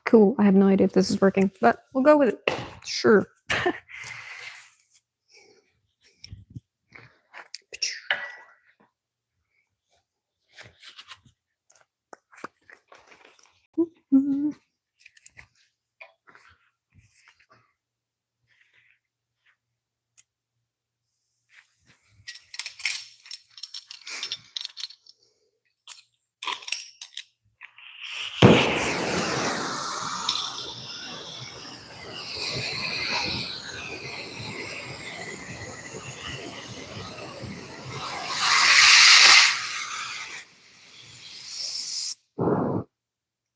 Cool. I have no idea if this is working, but we'll go with it. Sure.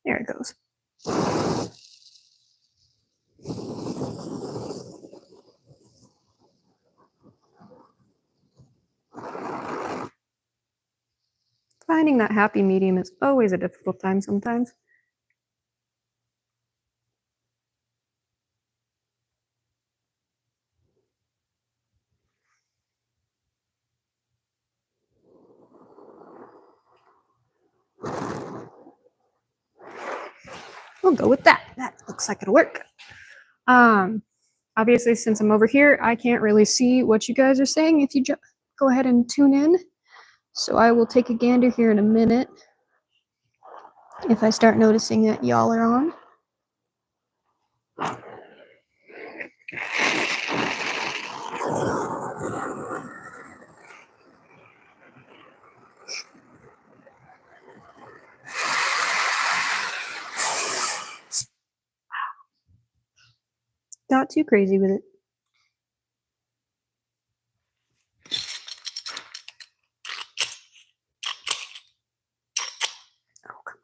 There it goes. Finding that happy medium is always a difficult time sometimes. We'll go with that. That looks like it'll work. Obviously, since I'm over here, I can't really see what you guys are saying if you go ahead and tune in. So I will take a gander here in a minute if I start noticing that y'all are on. Not too crazy with it. Oh, come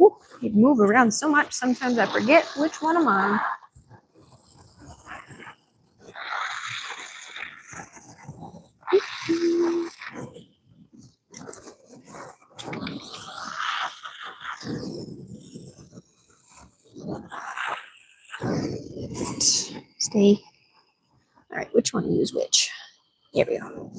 Ooh, you move around so much, sometimes I forget which one I'm on. Stay. All right, which one to use which? Here we go.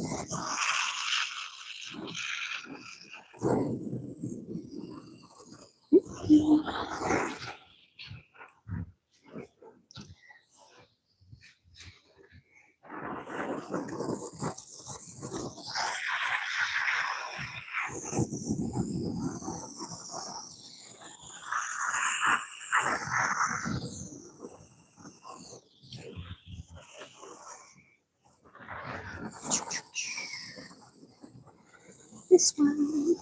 This one.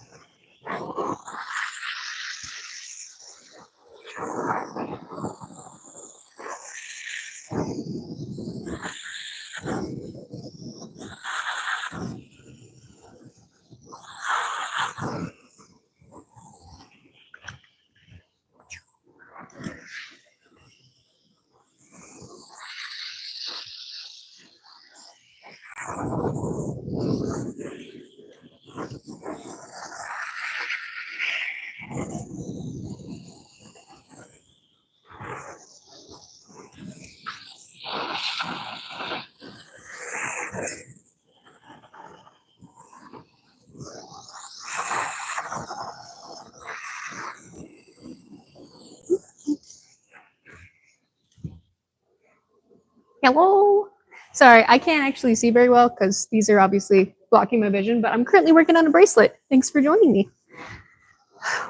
Hello. Sorry, I can't actually see very well because these are obviously blocking my vision, but I'm currently working on a bracelet. Thanks for joining me.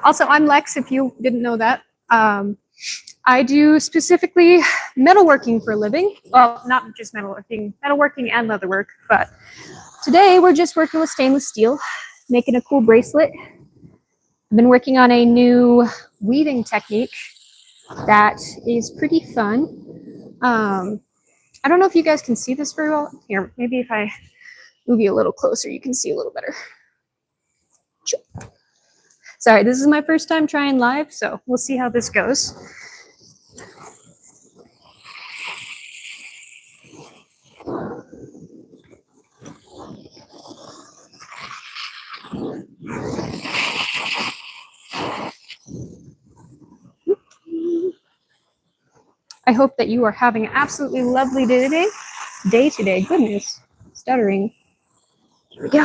Also, I'm Lex, if you didn't know that. I do specifically metalworking for a living. Well, not just metalworking and leatherwork, but today we're just working with stainless steel, making a cool bracelet. I've been working on a new weaving technique that is pretty fun. I don't know if you guys can see this very well. Here, maybe if I move you a little closer, you can see a little better. Sorry, this is my first time trying live, so we'll see how this goes. I hope that you are having an absolutely lovely day today. Goodness, stuttering. Here we go.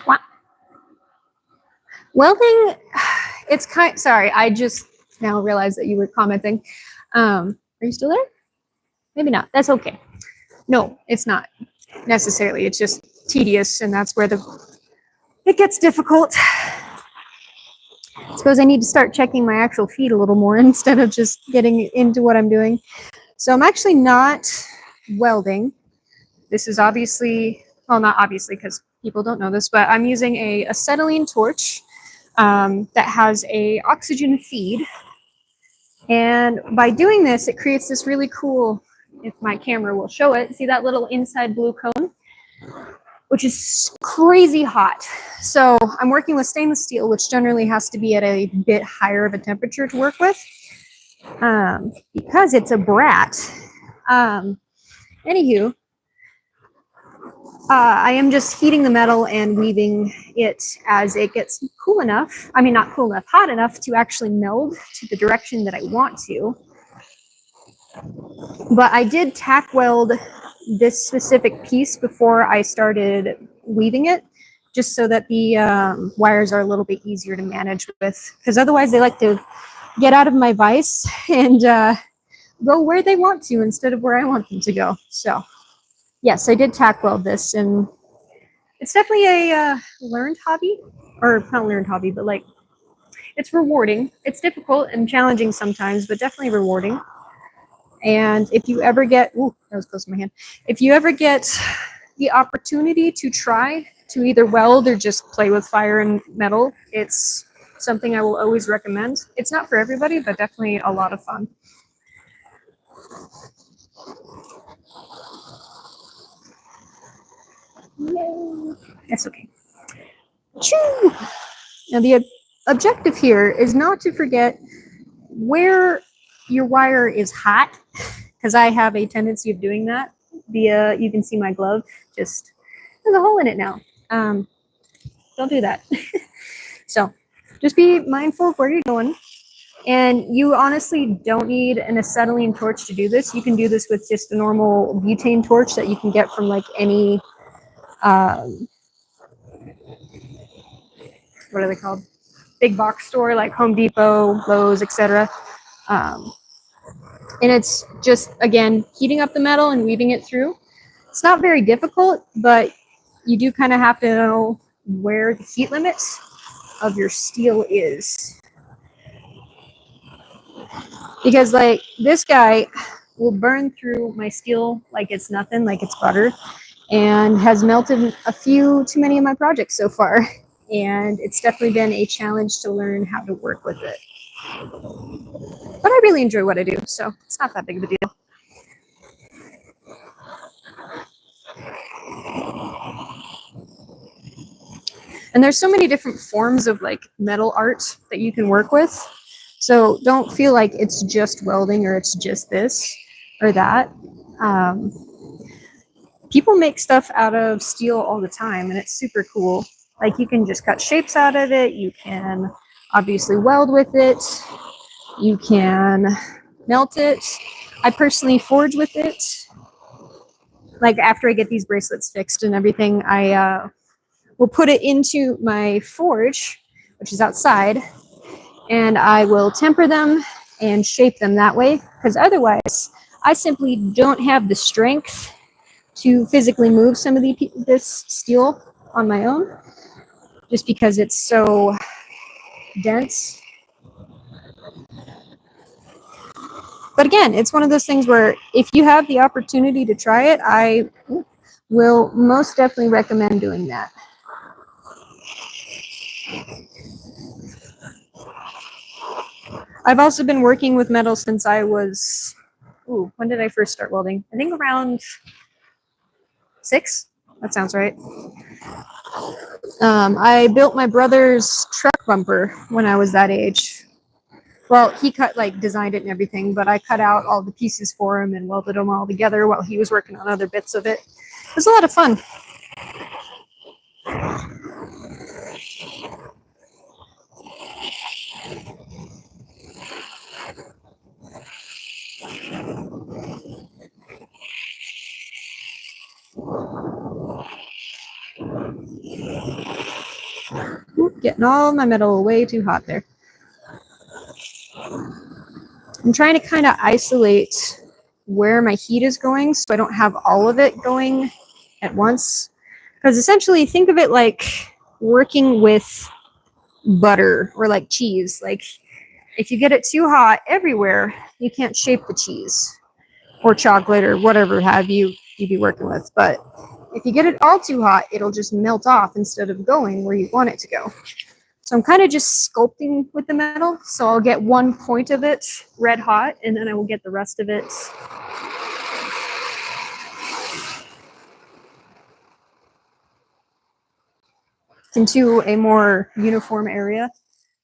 Wow. Welding, it's kind. Sorry, I just now realized that you were commenting. Are you still there? Maybe not. That's okay. No, it's not necessarily. It's just tedious, and that's where it gets difficult. It's suppose I need to start checking my actual feed a little more instead of just getting into what I'm doing. So I'm actually not welding. This is obviously, well, not obviously because people don't know this, but I'm using a acetylene torch that has a oxygen feed. And by doing this, it creates this really cool, if my camera will show it, see that little inside blue cone? Which is crazy hot. So I'm working with stainless steel, which generally has to be at a bit higher of a temperature to work with, because it's a brat. Anywho, I am just heating the metal and weaving it as it gets cool enough. I mean, not cool enough, hot enough to actually meld to the direction that I want to. But I did tack weld this specific piece before I started weaving it, just so that the wires are a little bit easier to manage with, because otherwise they like to get out of my vise and go where they want to instead of where I want them to go. So yes, I did tack weld this, and it's definitely a learned hobby, or not learned hobby, but like it's rewarding. It's difficult and challenging sometimes, but definitely rewarding. And if you ever get, ooh, that was close to my hand. If you ever get the opportunity to try to either weld or just play with fire and metal, it's something I will always recommend. It's not for everybody, but definitely a lot of fun. Yay. That's okay. Choo! Now the objective here is not to forget where your wire is hot, because I have a tendency of doing that. You can see my glove, just there's a hole in it now. Don't do that. So just be mindful of where you're going. And you honestly don't need an acetylene torch to do this. You can do this with just a normal butane torch that you can get from like any, what are they called? Big box store like Home Depot, Lowe's, etc. And it's just, again, heating up the metal and weaving it through. It's not very difficult, but you do kind of have to know where the heat limits of your steel is. Because like this guy will burn through my steel like it's nothing, like it's butter, and has melted a few too many of my projects so far. And it's definitely been a challenge to learn how to work with it. But I really enjoy what I do, so it's not that big of a deal. And there's so many different forms of like metal art that you can work with. So don't feel like it's just welding or it's just this or that. People make stuff out of steel all the time, and it's super cool. Like you can just cut shapes out of it. You can obviously weld with it. You can melt it. I personally forge with it. Like after I get these bracelets fixed and everything, I will put it into my forge, which is outside, and I will temper them and shape them that way, because otherwise I simply don't have the strength to physically move some of this steel on my own, just because it's so dense. But again, it's one of those things where if you have the opportunity to try it, I will most definitely recommend doing that. I've also been working with metal since I was, when did I first start welding? I think around 6. That sounds right. I built my brother's truck bumper when I was that age. Well, he designed it and everything, but I cut out all the pieces for him and welded them all together while he was working on other bits of it. It was a lot of fun. Getting all my metal way too hot there. I'm trying to kind of isolate where my heat is going so I don't have all of it going at once. Because essentially, think of it like working with butter or like cheese. Like if you get it too hot everywhere, you can't shape the cheese or chocolate or whatever have you be working with. But if you get it all too hot, it'll just melt off instead of going where you want it to go. So I'm kind of just sculpting with the metal. So I'll get one point of it red hot, and then I will get the rest of it into a more uniform area.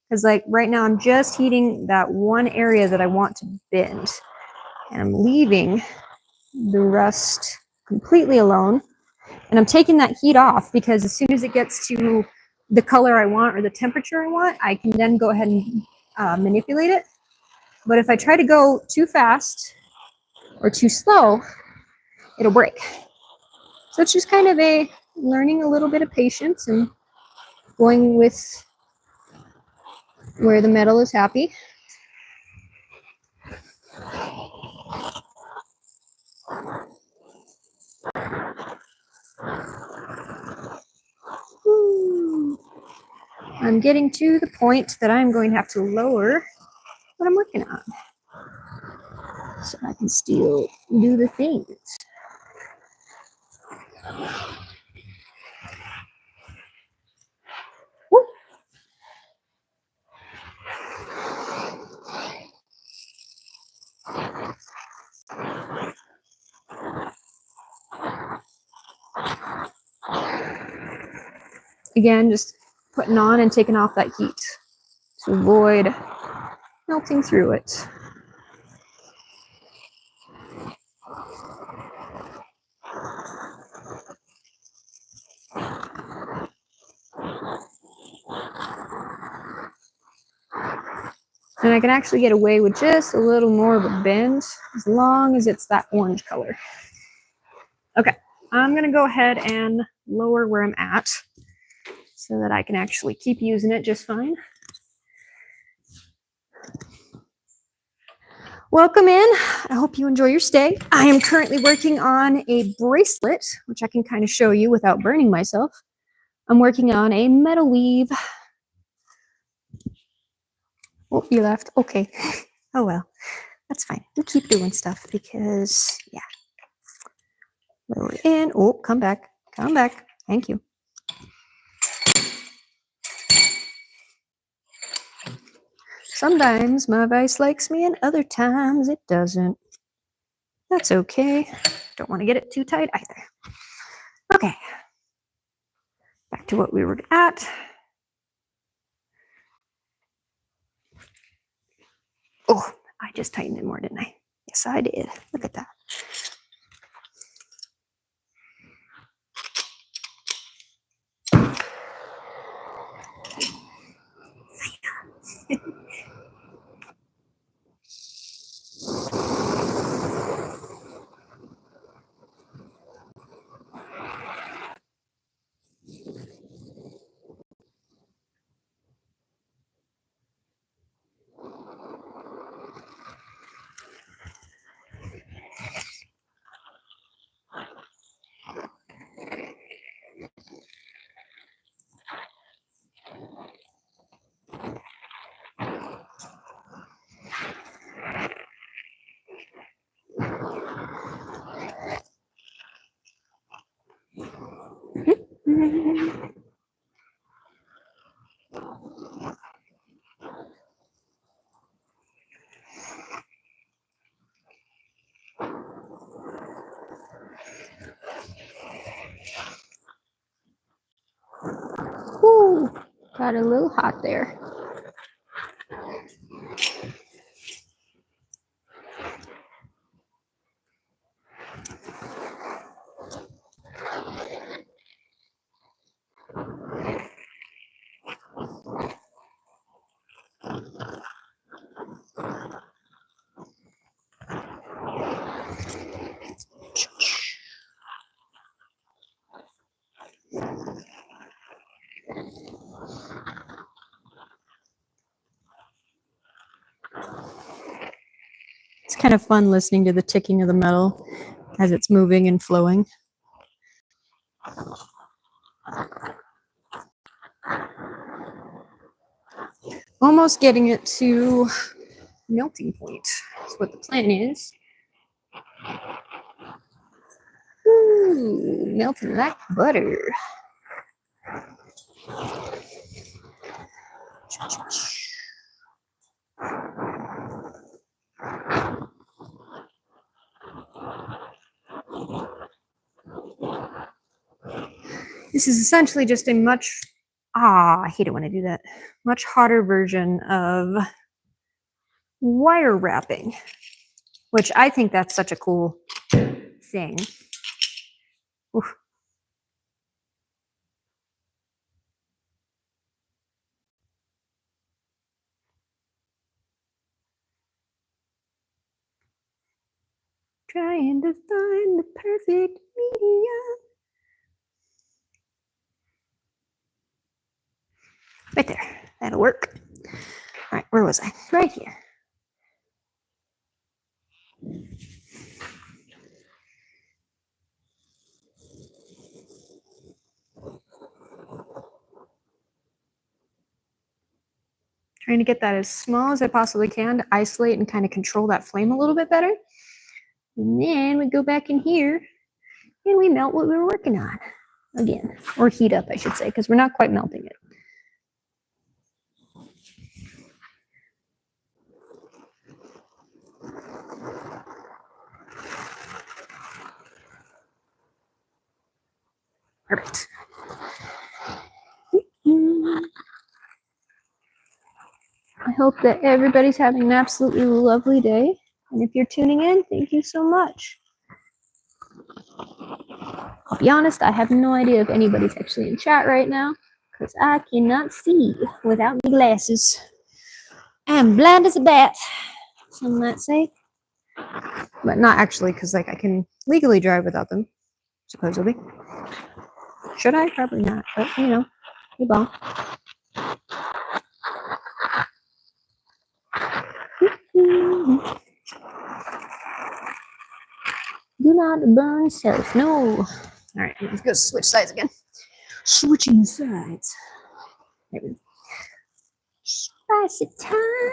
Because like right now I'm just heating that one area that I want to bend. And I'm leaving the rest completely alone. And I'm taking that heat off because as soon as it gets to the color I want or the temperature I want, I can then go ahead and manipulate it. But if I try to go too fast or too slow, it'll break. So it's just kind of a learning a little bit of patience and going with where the metal is happy. I'm getting to the point that I'm going to have to lower what I'm working on so I can still do the things. Woo. Again, just putting on and taking off that heat to avoid melting through it. And I can actually get away with just a little more of a bend as long as it's that orange color. Okay, I'm going to go ahead and lower where I'm at so that I can actually keep using it just fine. Welcome in. I hope you enjoy your stay. I am currently working on a bracelet, which I can kind of show you without burning myself. I'm working on a metal weave. Oh, you left. Okay. Oh, well, that's fine. We keep doing stuff because, yeah. Lower in. Oh, come back. Come back. Thank you. Sometimes my vice likes me and other times it doesn't. That's okay. Don't want to get it too tight either. Okay. Back to what we were at. Oh, I just tightened it more, didn't I? Yes, I did. Look at that. Ooh, got a little hot there. It's kind of fun listening to the ticking of the metal as it's moving and flowing. almost getting it to melting point. That's what the plan is. Ooh, melting like butter. This is essentially just a much, I hate it when I do that, much hotter version of wire wrapping, which I think that's such a cool thing. Oof. Trying to find the perfect medium. Right there. That'll work. All right, where was I? Right here. Trying to get that as small as I possibly can to isolate and kind of control that flame a little bit better. And then we go back in here and we melt what we were working on again, or heat up, I should say, because we're not quite melting it. Perfect. I hope that everybody's having an absolutely lovely day. And if you're tuning in, thank you so much. I'll be honest, I have no idea if anybody's actually in chat right now because I cannot see without my glasses. I'm blind as a bat, some might say. But not actually, because like I can legally drive without them, supposedly. Should I? Probably not, but you know, hey ball. Do not burn self. No. All right, let's go switch sides again. Switching sides. There we go. Spicy time.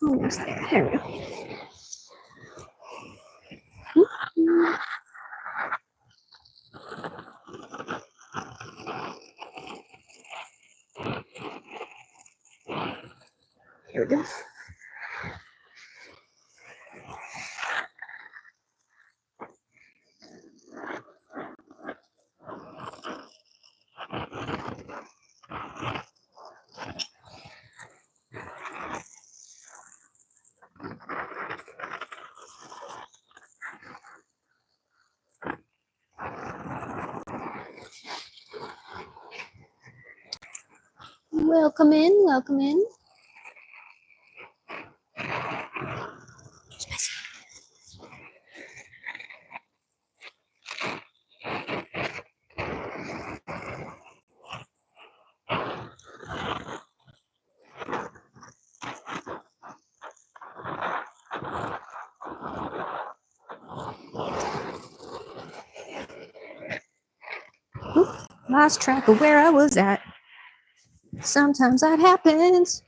Almost there. There we go. Here we go. Welcome in, welcome in. Lost track of where I was at. Sometimes that happens.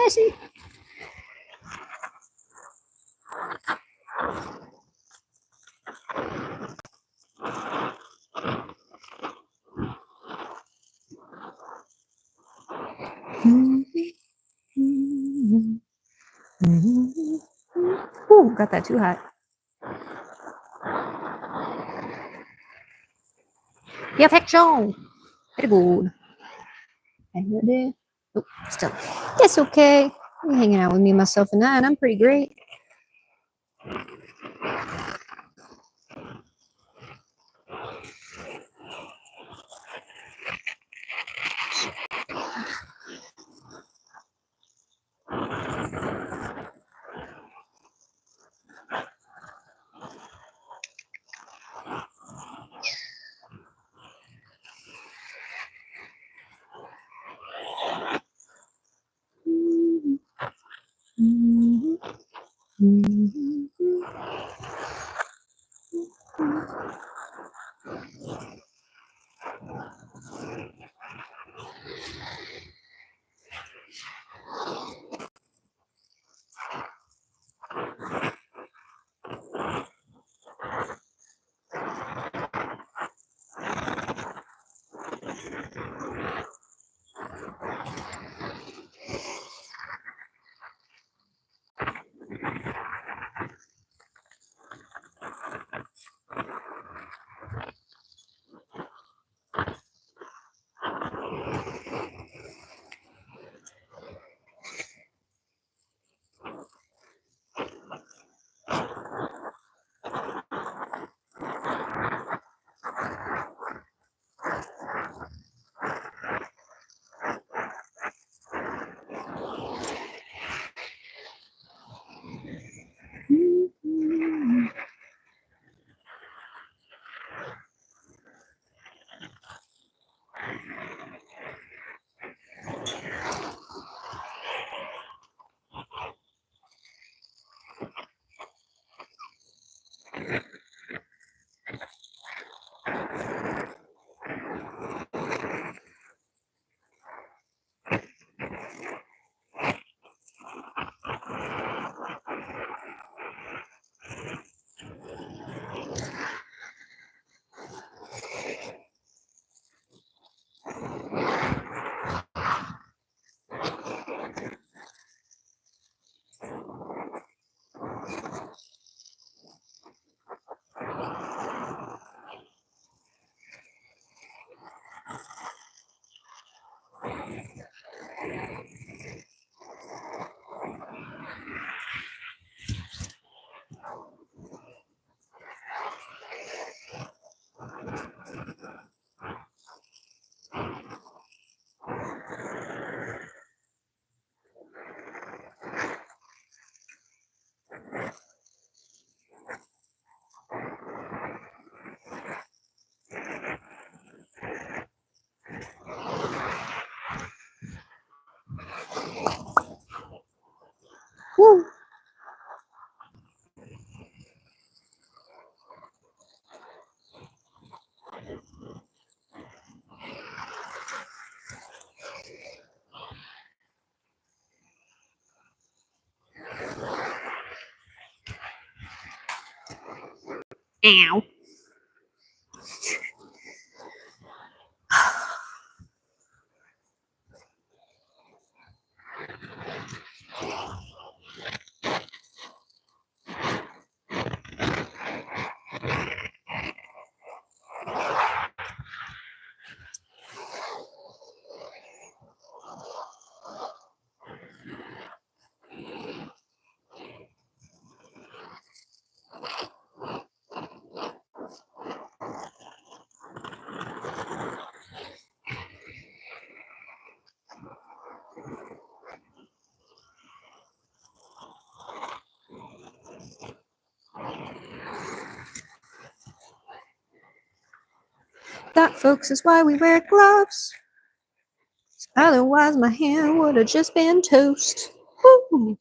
Bessie. Ooh, got that too hot. Perfection. Very good. Oh, still. That's okay. You're hanging out with me, myself, and I, and I'm pretty great. Woo. Ow. That, folks, is why we wear gloves. Otherwise, my hand would have just been toast. Woo.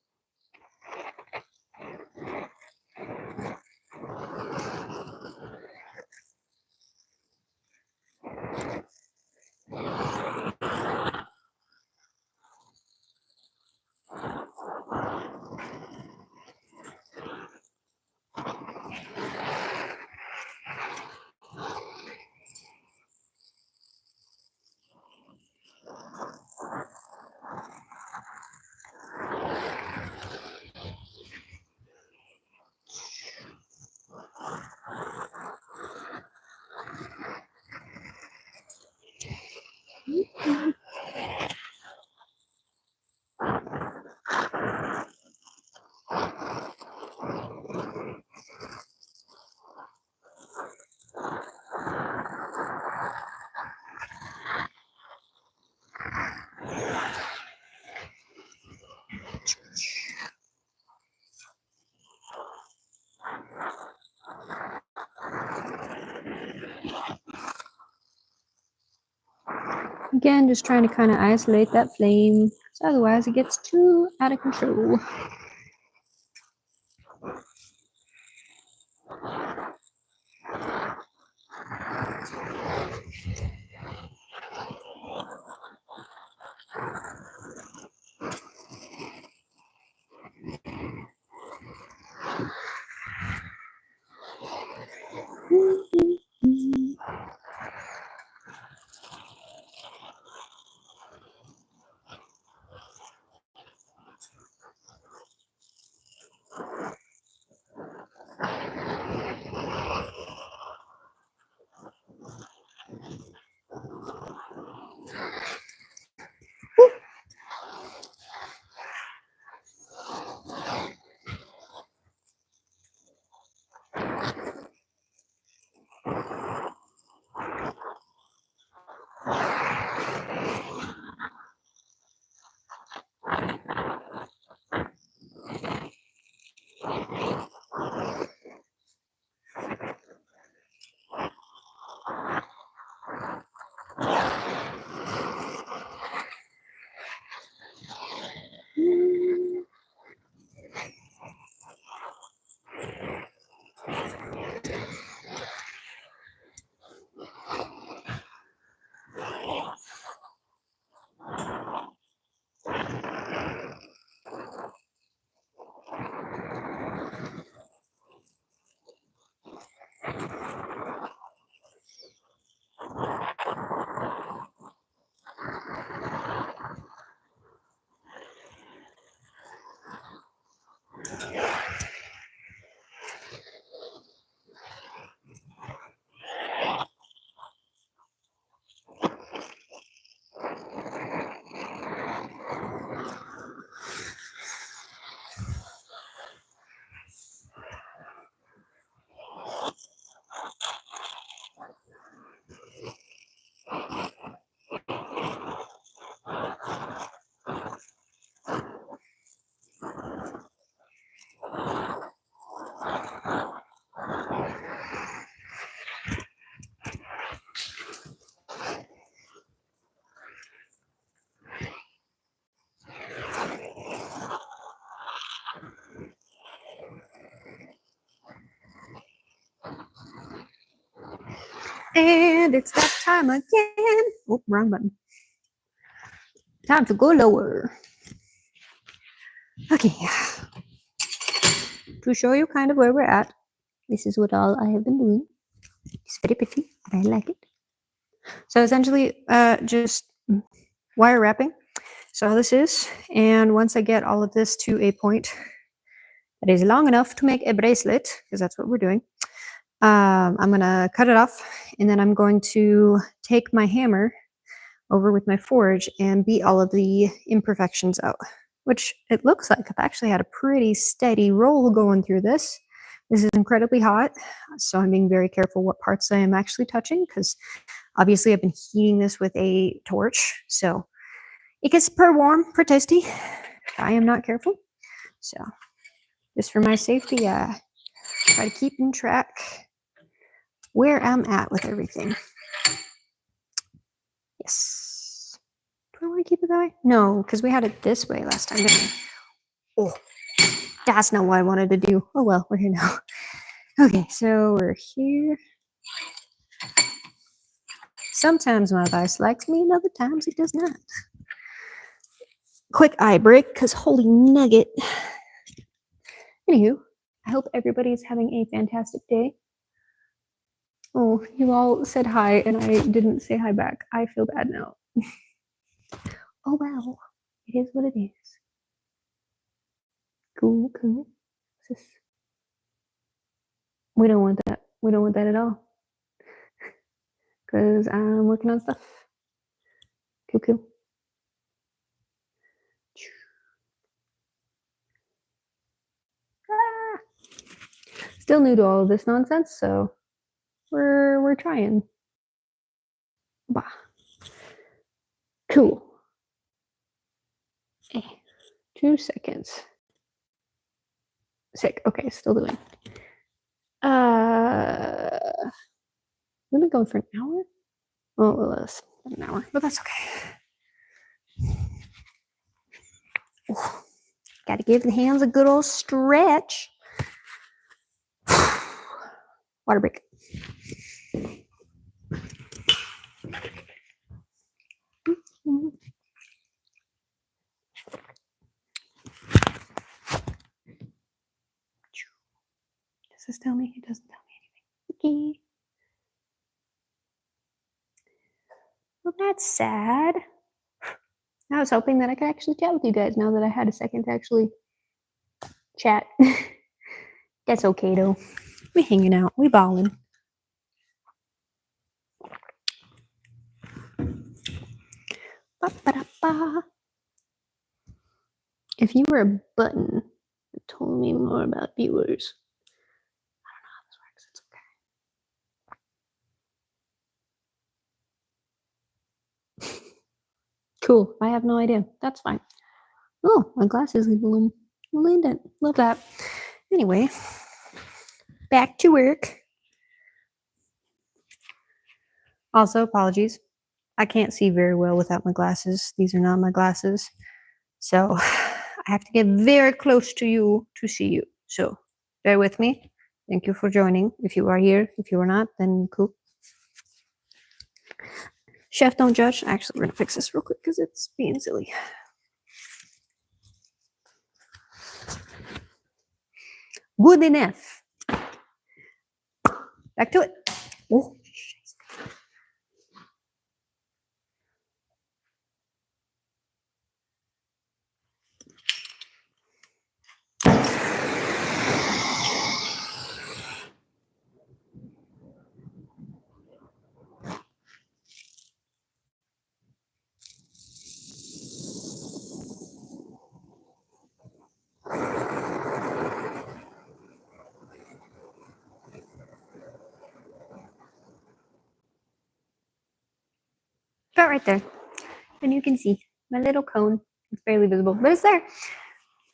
Again, just trying to kind of isolate that flame, so otherwise it gets too out of control. And it's that time again. Oh, wrong button. Time to go lower. Okay. To show you kind of where we're at, this is what all I have been doing. It's very pretty, and I like it. So essentially, just wire wrapping. So all this is, and once I get all of this to a point that is long enough to make a bracelet, because that's what we're doing, I'm going to cut it off, and then I'm going to take my hammer over with my forge and beat all of the imperfections out, which it looks like I've actually had a pretty steady roll going through this. This is incredibly hot, so I'm being very careful what parts I am actually touching, because obviously I've been heating this with a torch, so it gets pretty warm, pretty tasty if I am not careful. So just for my safety, try to keep in track where I'm at with everything. Yes. Do I want to keep it that way? No, because we had it this way last time, didn't we? Oh, that's not what I wanted to do. Oh well, we're here now. Okay, so we're here. Sometimes my device likes me, and other times it does not. Quick eye break, because holy nugget. Anywho, I hope everybody's having a fantastic day. Oh, you all said hi, and I didn't say hi back. I feel bad now. Oh well, it is what it is. Cool, cool. What's this? We don't want that. We don't want that at all. Because I'm working on stuff. Cool, cool. Ah. Still new to all of this nonsense, so we're trying. Bah. Cool. 2 seconds. Sick. Okay, still doing. We've been going for an hour? Well, less. an hour, but that's okay. Ooh, gotta give the hands a good old stretch. Water break. Does this tell me? It doesn't tell me anything. Okay. Well, that's sad. I was hoping that I could actually chat with you guys now that I had a second to actually chat. That's okay though. We hanging out. We balling. Ba-ba-da-ba. If you were a button that told me more about viewers, I don't know how this works. It's okay. Cool. I have no idea. That's fine. Oh, my glasses leave a little indent. Love that. Anyway, back to work. Also, apologies. I can't see very well without my glasses. These are not my glasses. So I have to get very close to you to see you. So bear with me. Thank you for joining. If you are here, if you are not, then cool. Chef, don't judge. Actually, we're going to fix this real quick because it's being silly. Good enough. Back to it. Oh. About right there. And you can see my little cone. It's barely visible, but it's there.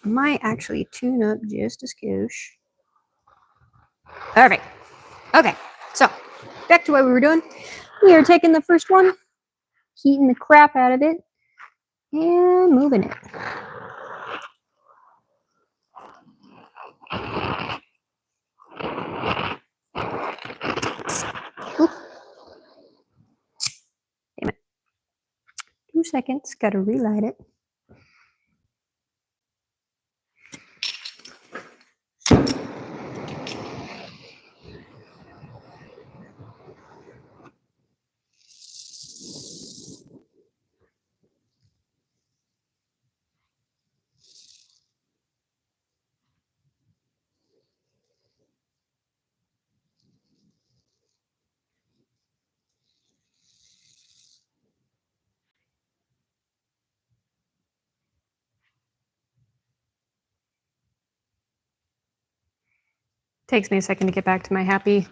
I might actually tune up just a skosh. Perfect. Okay, so back to what we were doing. We are taking the first one, heating the crap out of it, and moving it. Oops. Damn it. 2 seconds, gotta relight it. Takes me a second to get back to my happy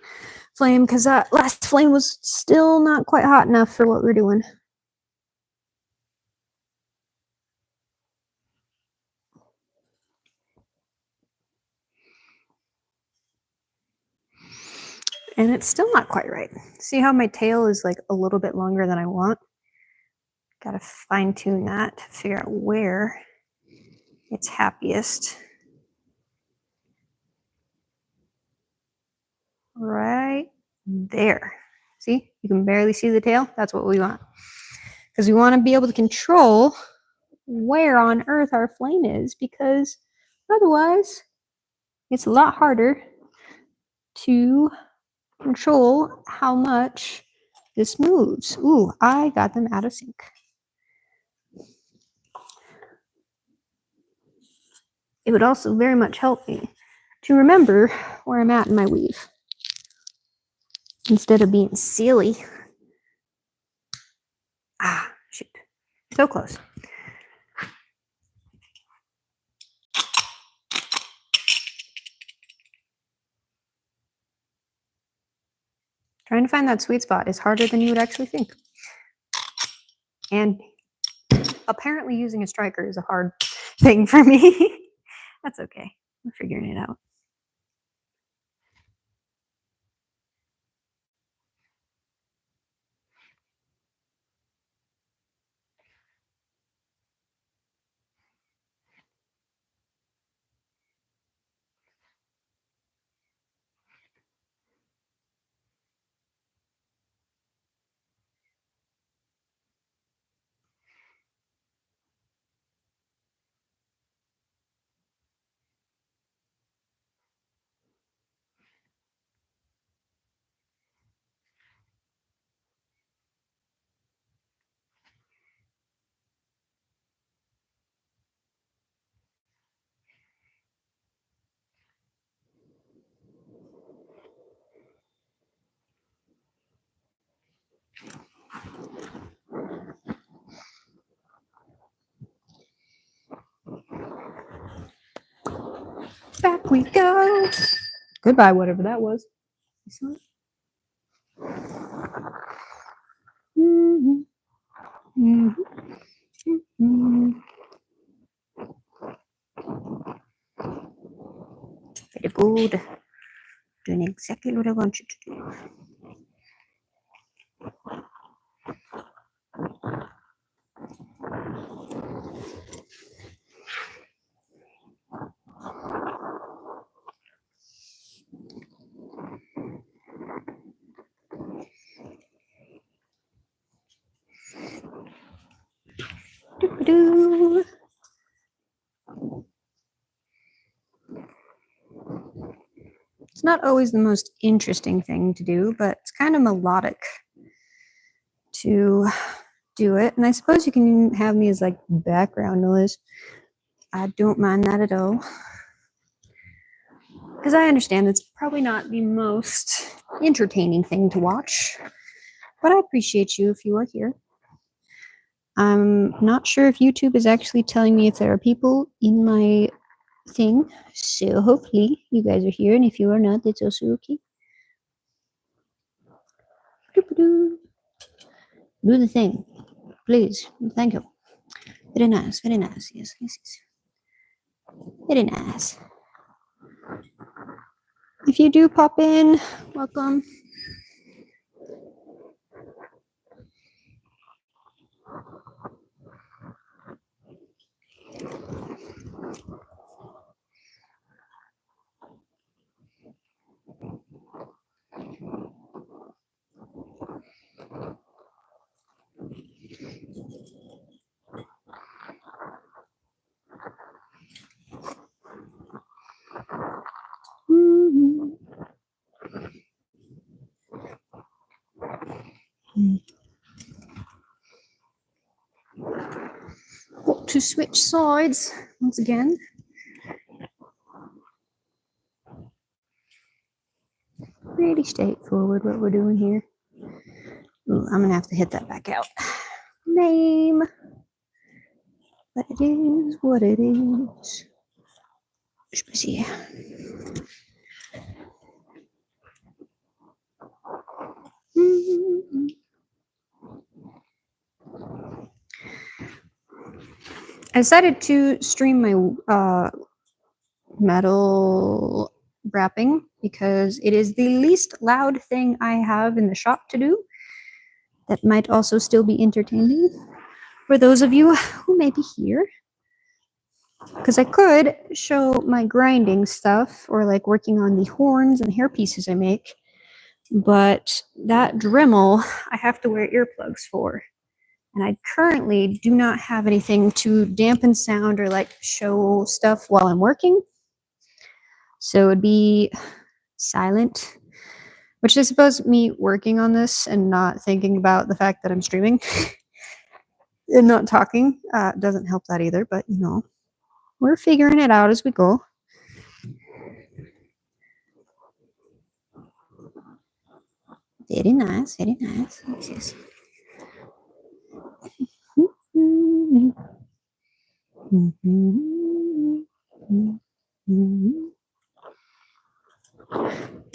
flame because that last flame was still not quite hot enough for what we're doing. And it's still not quite right. See how my tail is like a little bit longer than I want? Gotta fine tune that to figure out where it's happiest. Right there. See, you can barely see the tail. That's what we want. Because we want to be able to control where on earth our flame is, because otherwise it's a lot harder to control how much this moves. Ooh, I got them out of sync. It would also very much help me to remember where I'm at in my weave instead of being silly. Ah, shoot. So close. Trying to find that sweet spot is harder than you would actually think. And apparently using a striker is a hard thing for me. That's okay. I'm figuring it out. Back we go. Goodbye, whatever that was. Very good. Doing exactly what I want you to do. Doo-ba-doo. It's not always the most interesting thing to do, but it's kind of melodic to do it. And I suppose you can have me as like background noise. I don't mind that at all. Because I understand it's probably not the most entertaining thing to watch. But I appreciate you if you are here. I'm not sure if YouTube is actually telling me if there are people in my thing. So hopefully you guys are here. And if you are not, that's also okay. Do the thing. Please. Thank you. Very nice. Very nice. Yes, yes, yes. Very nice. If you do pop in, welcome. To switch sides once again. Pretty straightforward what we're doing here. Ooh, I'm gonna have to hit that back out. Name. But it is what it is. Specie. I decided to stream my metal wrapping because it is the least loud thing I have in the shop to do. That might also still be entertaining for those of you who may be here. Because I could show my grinding stuff or like working on the horns and hair pieces I make, but that Dremel I have to wear earplugs for. And I currently do not have anything to dampen sound or like show stuff while I'm working. So it'd be silent, which I suppose me working on this and not thinking about the fact that I'm streaming and not talking doesn't help that either, but you know, we're figuring it out as we go. Very nice, very nice. Yes.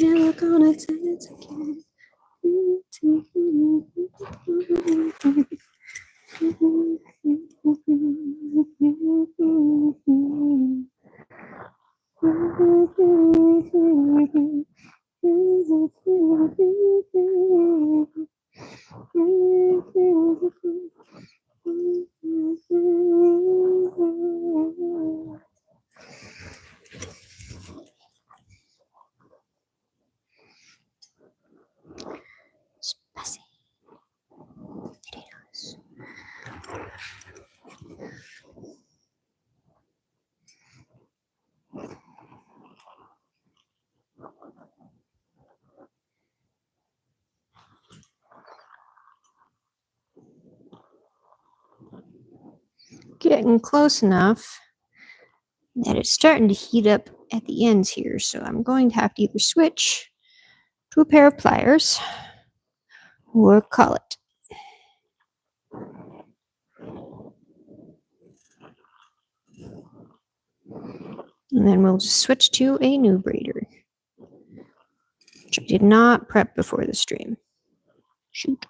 Never gonna tell it again. Spicy. Very nice. Getting close enough that it's starting to heat up at the ends here, so I'm going to have to either switch to a pair of pliers or call it. And then we'll just switch to a new braider, which I did not prep before the stream. Shoot.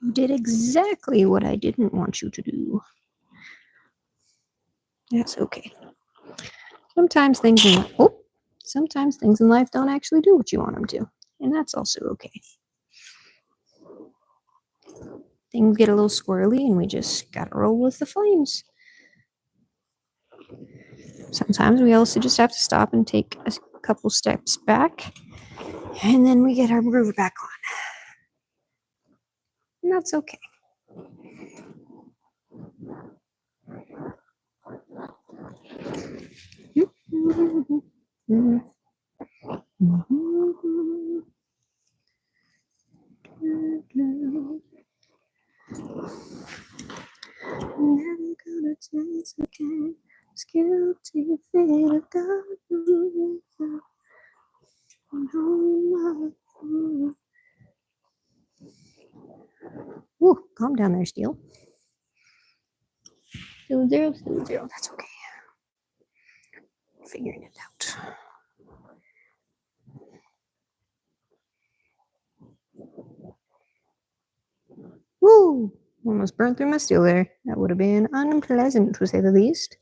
You did exactly what I didn't want you to do. That's okay. Sometimes things in life don't actually do what you want them to, and that's also okay. Things get a little squirrely, and we just gotta roll with the flames. Sometimes we also just have to stop and take a couple steps back, and then we get our groove back on. And that's okay. Never gonna taste again. Guilty fate of God. Ooh, calm down there, Steel. 0, 0, 0. That's okay. Figuring it out. Woo! Almost burned through my steel there. That would have been unpleasant, to say the least.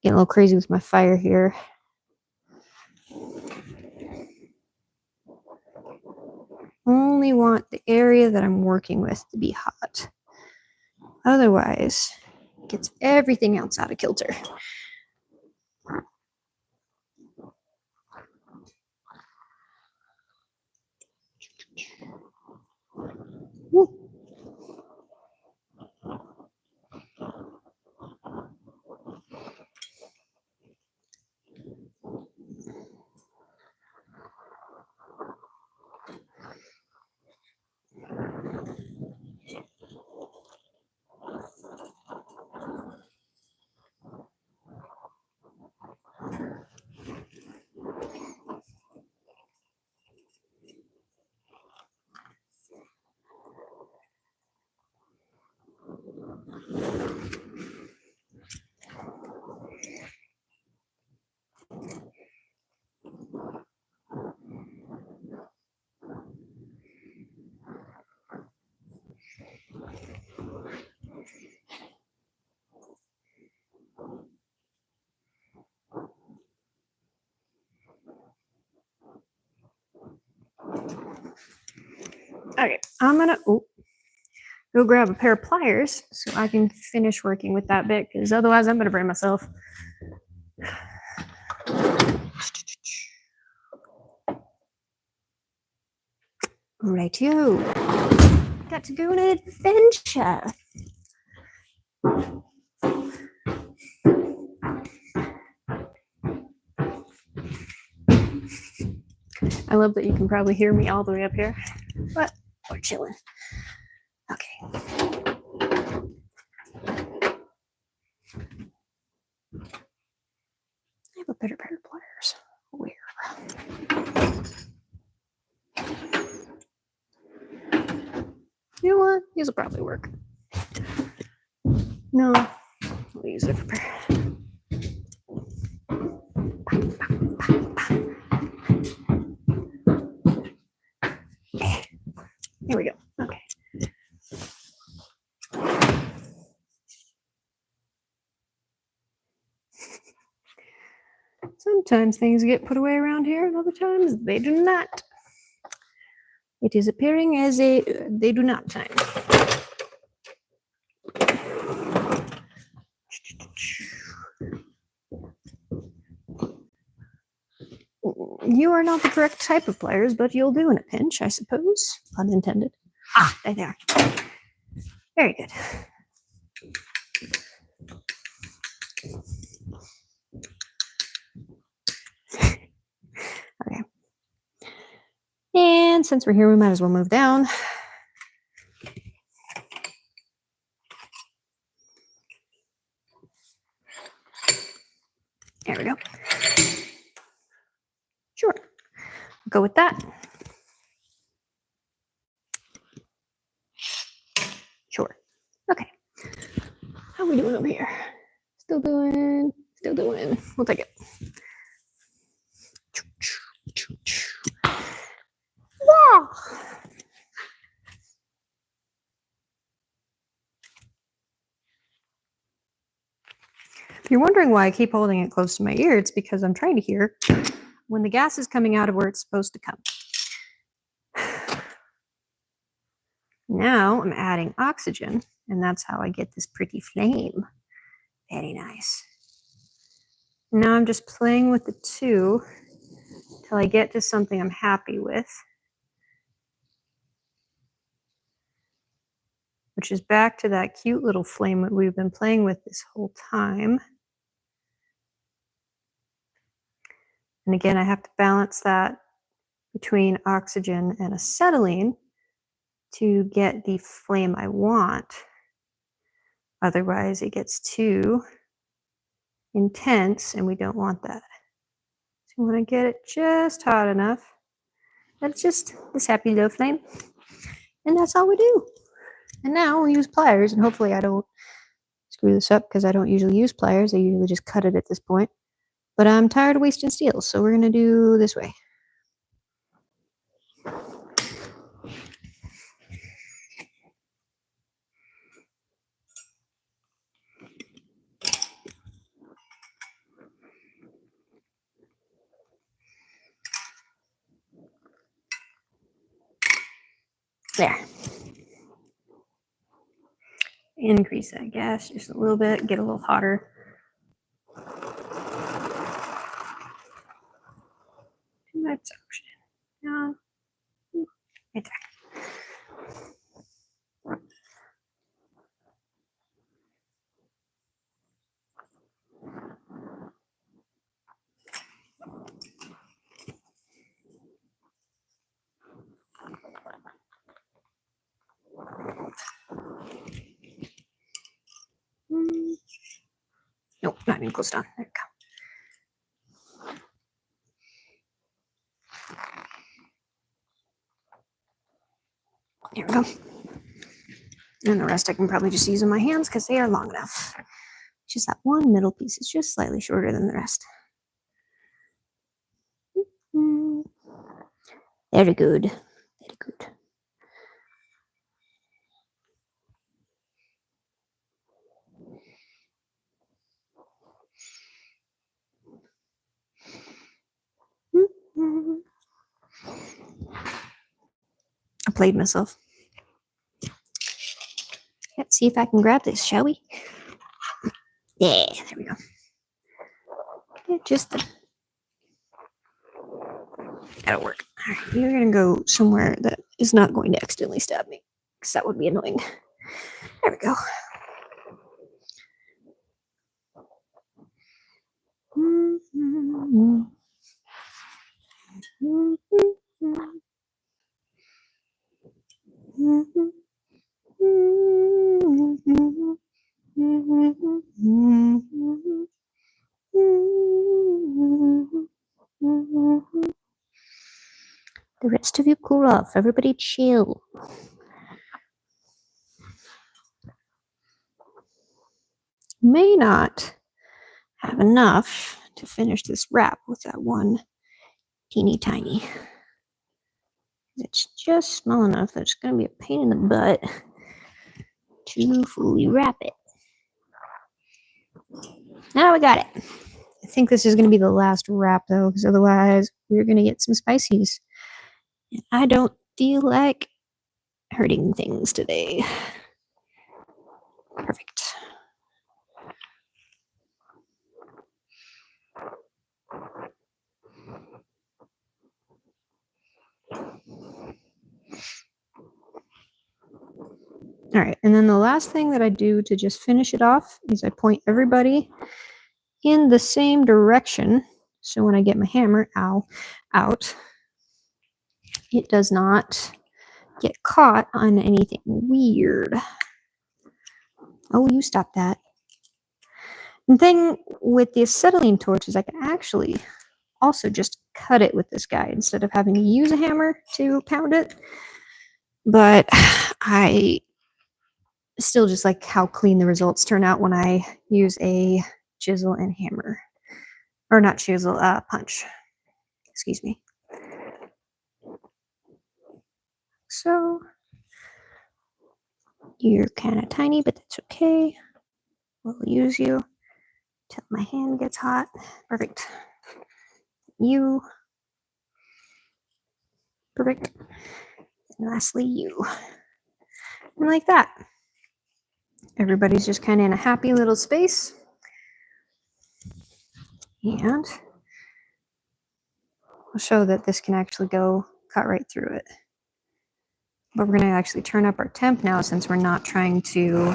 Getting a little crazy with my fire here. Only want the area that I'm working with to be hot. Otherwise, it gets everything else out of kilter. Woo. Okay, I'm gonna go grab a pair of pliers so I can finish working with that bit, because otherwise I'm gonna burn myself. Rightio. Got to go on an adventure. I love that you can probably hear me all the way up here, but we're chilling. Okay. I have a better pair of pliers. Where? You know what? These will probably work. No, I'll use a different pair. Here we go. Okay. Sometimes things get put away around here, and other times they do not. It is appearing as a they do not time. You are not the correct type of pliers, but you'll do in a pinch, I suppose. Pun intended. Ah, there they are. Very good. Okay. And since we're here, we might as well move down. Sure. Go with that. Sure. Okay. How are we doing over here? Still doing. We'll take it. Wow. If you're wondering why I keep holding it close to my ear, it's because I'm trying to hear when the gas is coming out of where it's supposed to come. Now I'm adding oxygen, and that's how I get this pretty flame. Very nice. Now I'm just playing with the two till I get to something I'm happy with, which is back to that cute little flame that we've been playing with this whole time. And again, I have to balance that between oxygen and acetylene to get the flame I want. Otherwise, it gets too intense, and we don't want that. So you want to get it just hot enough that it's just this happy low flame. And that's all we do. And now we'll use pliers, and hopefully I don't screw this up because I don't usually use pliers. I usually just cut it at this point. But I'm tired of wasting steel, so we're going to do this way. There. Increase that gas just a little bit, get a little hotter. That's oxygen. Right there. Nope, not even close down. There we go. There we go. And the rest I can probably just use in my hands because they are long enough. Just that one middle piece is just slightly shorter than the rest. Very good. Very good. I played myself. Let's see if I can grab this, shall we? Yeah, there we go. Yeah, that'll work. All right, you're gonna go somewhere that is not going to accidentally stab me, because that would be annoying. There we go. The rest of you cool off. Everybody chill. May not have enough to finish this wrap with that one teeny tiny. It's just small enough that it's going to be a pain in the butt to fully wrap it. Now we got it. I think this is going to be the last wrap though, because otherwise we're going to get some spices. And I don't feel like hurting things today. Perfect. All right, and then the last thing that I do to just finish it off is I point everybody in the same direction. So when I get my hammer out, it does not get caught on anything weird. Oh, you stop that. The thing with the acetylene torch is I can actually also just cut it with this guy instead of having to use a hammer to pound it. But I still just like how clean the results turn out when I use a chisel and hammer. Or not chisel, punch. Excuse me. So you're kind of tiny, but that's okay. We'll use you till my hand gets hot. Perfect. You. Perfect. And lastly, you. And like that. Everybody's just kind of in a happy little space. And I'll show that this can actually go cut right through it. But we're going to actually turn up our temp now since we're not trying to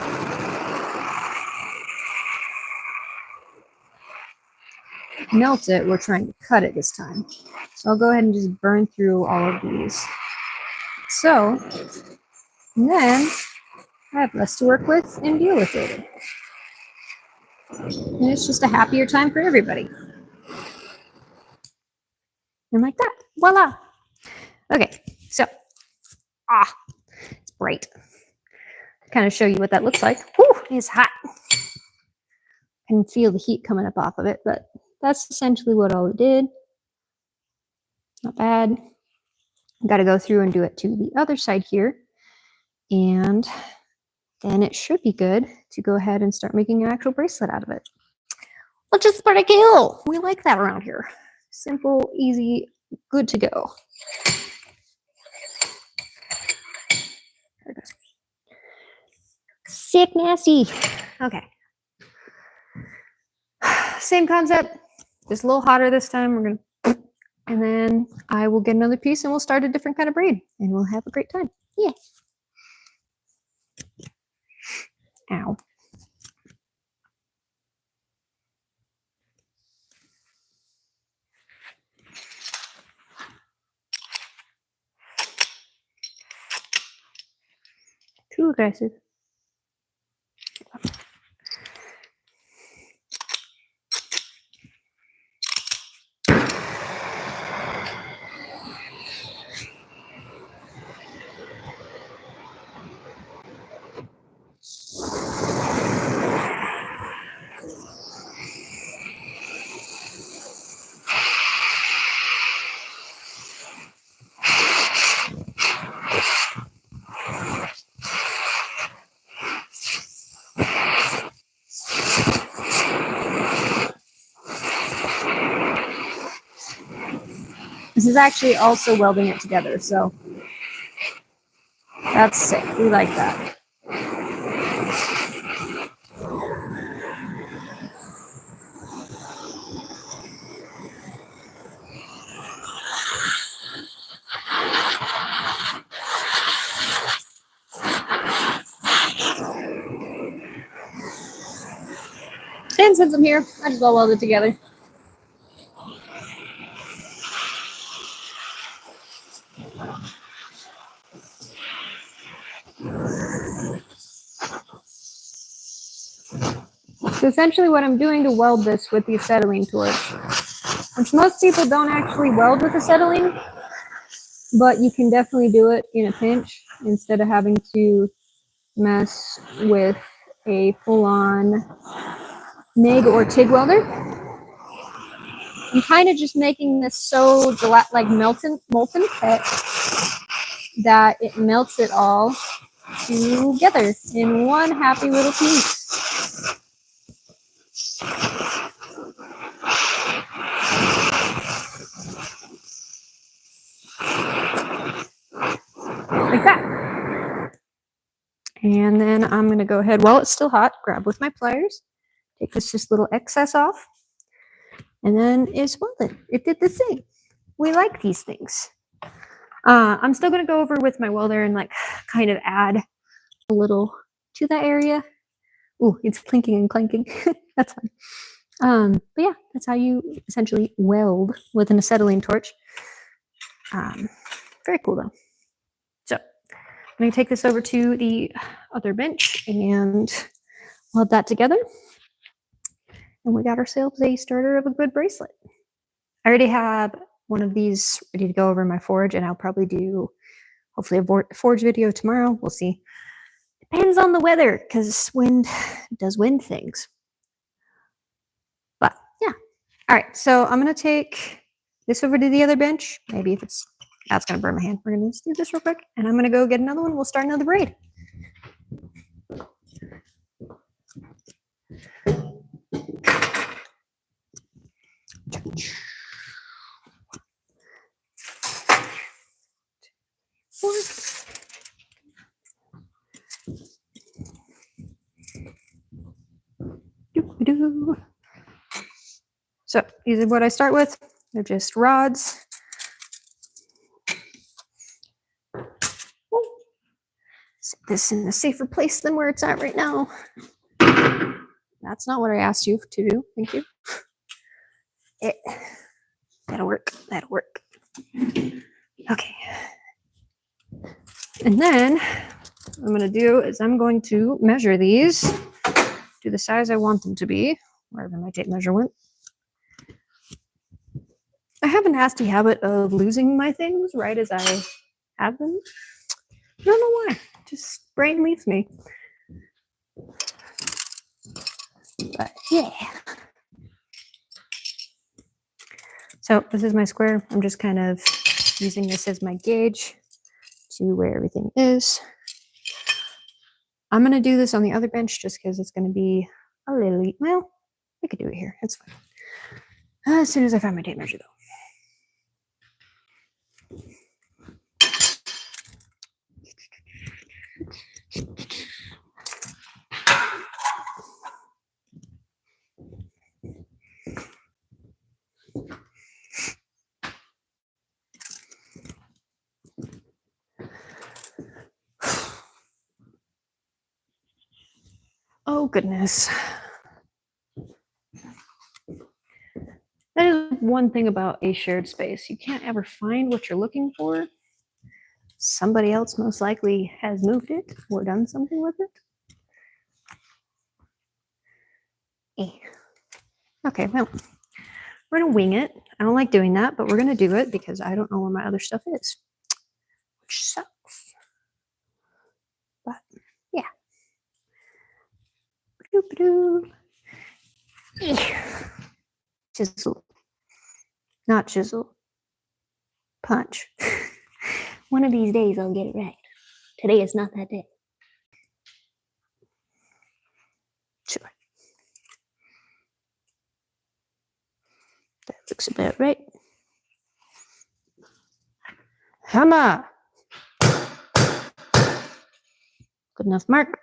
melt it, we're trying to cut it this time. So I'll go ahead and just burn through all of these. So then I have less to work with and deal with later. And it's just a happier time for everybody. And like that, voila. Okay, so, it's bright. Kind of show you what that looks like. Whew, it's hot. I can feel the heat coming up off of it, but that's essentially what all it did. Not bad. Got to go through and do it to the other side here. And then it should be good to go ahead and start making an actual bracelet out of it. Which is pretty cool. We like that around here. Simple, easy, good to go. There it goes. Sick nasty. Okay. Same concept, just a little hotter this time. We're gonna, and then I will get another piece and we'll start a different kind of braid and we'll have a great time. Yeah. Ow. Too aggressive. This is actually also welding it together, so that's sick. We like that. And since I'm here, I just all weld it together. So essentially what I'm doing to weld this with the acetylene torch, which most people don't actually weld with acetylene, but you can definitely do it in a pinch instead of having to mess with a full-on MIG or TIG welder. I'm kind of just making this so like molten pet that it melts it all together in one happy little piece. Like that. And then I'm going to go ahead, while it's still hot, grab with my pliers, take this just little excess off, and then it's welded. It did the thing. We like these things. I'm still going to go over with my welder and like kind of add a little to that area. Ooh, it's clinking and clanking. That's fine. But yeah, that's how you essentially weld with an acetylene torch. Very cool though. So I'm going to take this over to the other bench and weld that together. And we got ourselves a starter of a good bracelet. I already have one of these ready to go over my forge, and I'll probably do hopefully a forge video tomorrow. We'll see. Depends on the weather, because wind does wind things. But yeah. All right, so I'm gonna take this over to the other bench. Maybe if it's that's gonna burn my hand. We're gonna just do this real quick, and I'm gonna go get another one. We'll start another braid. So these are what I start with. They're just rods. Set this in a safer place than where it's at right now. That's not what I asked you to do. Thank you. That'll work. That'll work. Okay. And then what I'm going to do is I'm going to measure these to the size I want them to be, wherever my tape measure went. I have a nasty habit of losing my things right as I have them. I don't know why. Just brain leaves me. But yeah. So this is my square. I'm just kind of using this as my gauge to where everything is. I'm going to do this on the other bench just because it's going to be a little, well, I could do it here. It's fine. As soon as I find my tape measure, though. Oh, goodness. That is one thing about a shared space. You can't ever find what you're looking for. Somebody else most likely has moved it or done something with it. Okay, well, we're going to wing it. I don't like doing that, but we're going to do it because I don't know where my other stuff is, which sucks. But, yeah. Chisel. Not chisel. Punch. One of these days I'll get it right. Today is not that day. Sure. That looks about right. Hammer. Good enough mark.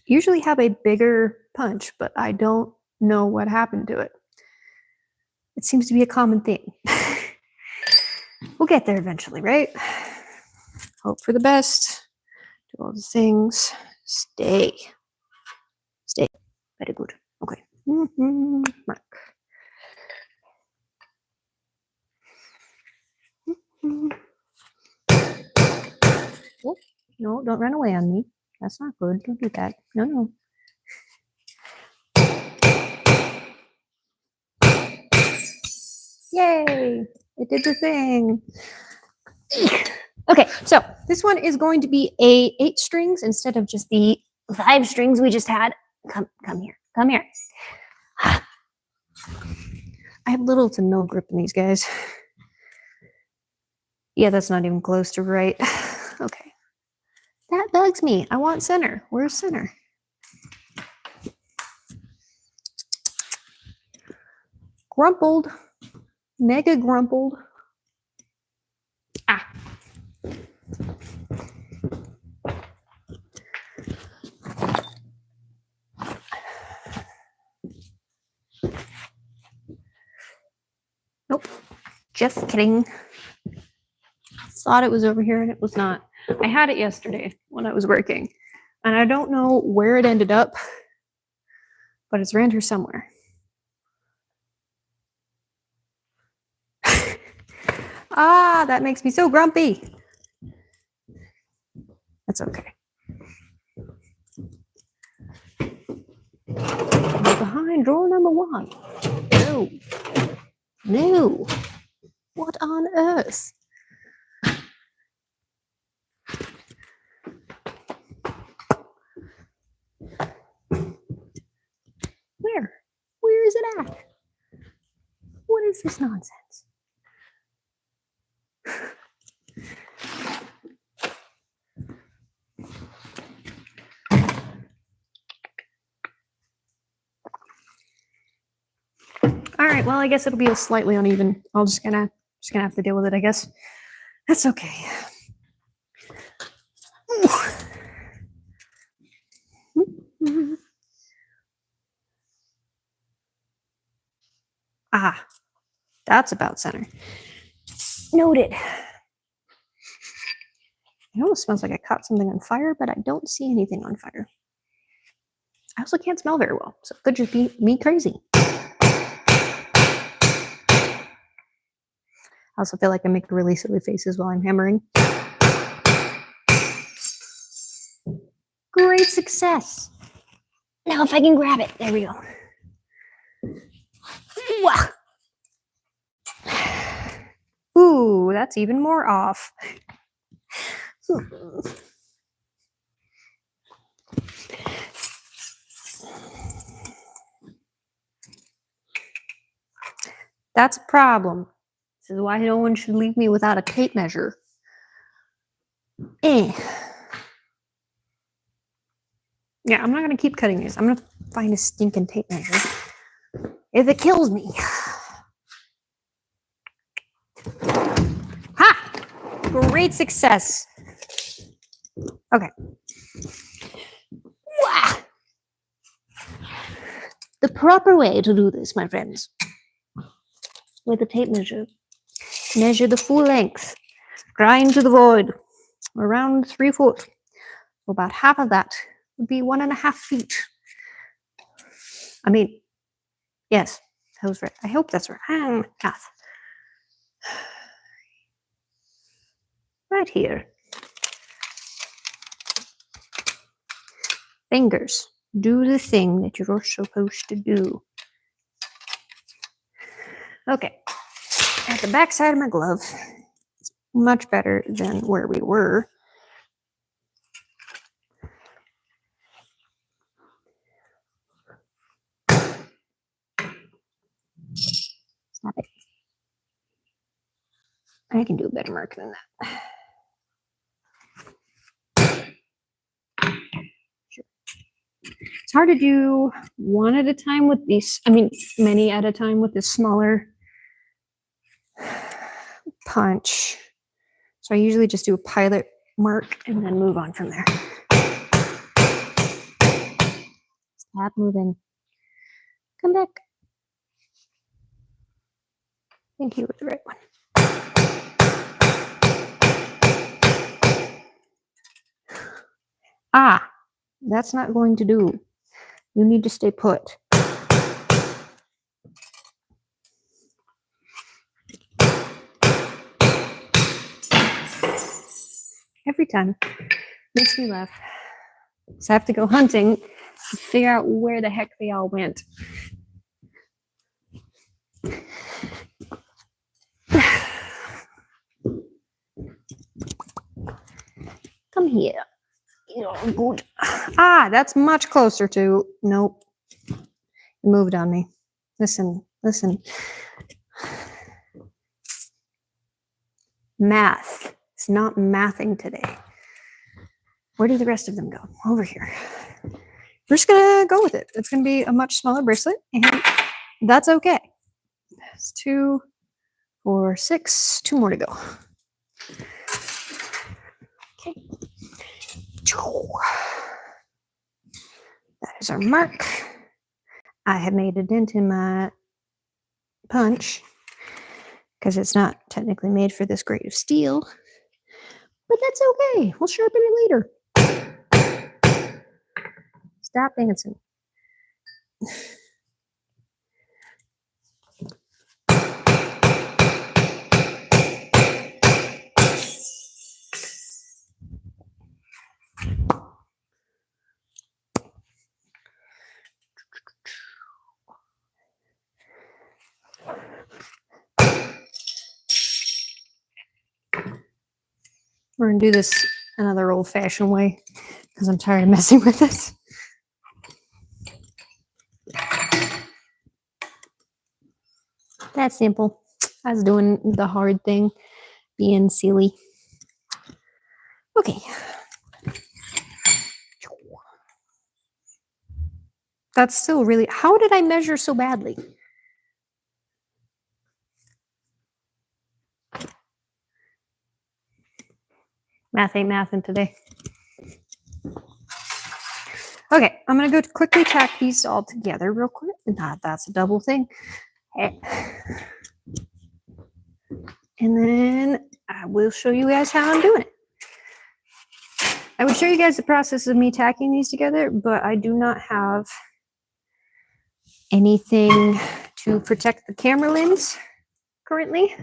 Usually have a bigger punch, but I don't know what happened to it. It seems to be a common thing. We'll get there eventually, right? Hope for the best. Do all the things. Stay. Stay. Very good. Okay. Mark. Oh, no, don't run away on me. That's not good. Don't do that. No, no. Yay! It did the thing. Okay, so this one is going to be a 8 strings instead of just the 5 strings we just had. Come here. Come here. I have little to no grip in these guys. Yeah, that's not even close to right. Okay. That bugs me. I want center. Where's center? Grumpled. Mega grumpled. Ah. Nope. Just kidding. Thought it was over here and it was not. I had it yesterday when I was working. And I don't know where it ended up, but it's around here somewhere. Ah, that makes me so grumpy. That's okay. Behind drawer number 1. No. No. What on earth? Where? Where is it at? What is this nonsense? All right, well, I guess it'll be a slightly uneven. I'm just gonna have to deal with it, I guess. That's okay. Ah, that's about center. Noted. It almost smells like I caught something on fire, but I don't see anything on fire. I also can't smell very well, so it could just be me crazy. I also feel like I make really silly faces while I'm hammering. Great success. Now if I can grab it. There we go. Wow. Ooh, that's even more off. That's a problem. This is why no one should leave me without a tape measure. Yeah, I'm not going to keep cutting these. I'm going to find a stinking tape measure. If it kills me. Ha! Great success. Okay. Wow. The proper way to do this, my friends, with a tape measure. Measure the full length. Grind to the void. Around 3 foot. So about half of that would be 1.5 feet. I mean, yes, that was right. I hope that's right. Math. Right here. Fingers. Do the thing that you're supposed to do. Okay. At the back side of my glove, it's much better than where we were. Stop it. I can do a better mark than that. Sure. It's hard to do one at a time with these, many at a time with this smaller punch. So I usually just do a pilot mark and then move on from there. Stop moving. Come back. I think you were the right one. Ah, that's not going to do. You need to stay put. Every time. Makes me laugh. So I have to go hunting to figure out where the heck they all went. Come here. You're good. Ah, that's much closer to. Nope. You moved on me. Listen. Math. It's not mathing today. Where do the rest of them go? Over here. We're just gonna go with it. It's gonna be a much smaller bracelet, and that's okay. It's 2, 4, 6. 2 more to go. Okay. That is our mark. I have made a dent in my punch because it's not technically made for this grade of steel, but that's okay. We'll sharpen it later. Stop dancing. We're gonna do this another old-fashioned way because I'm tired of messing with this. That's simple. I was doing the hard thing, being silly. Okay. That's still really, how did I measure so badly? Math ain't mathin' today. Okay, I'm gonna go quickly tack these all together real quick. That's a double thing. Okay. And then I will show you guys how I'm doing it. I would show you guys the process of me tacking these together, but I do not have anything to protect the camera lens currently.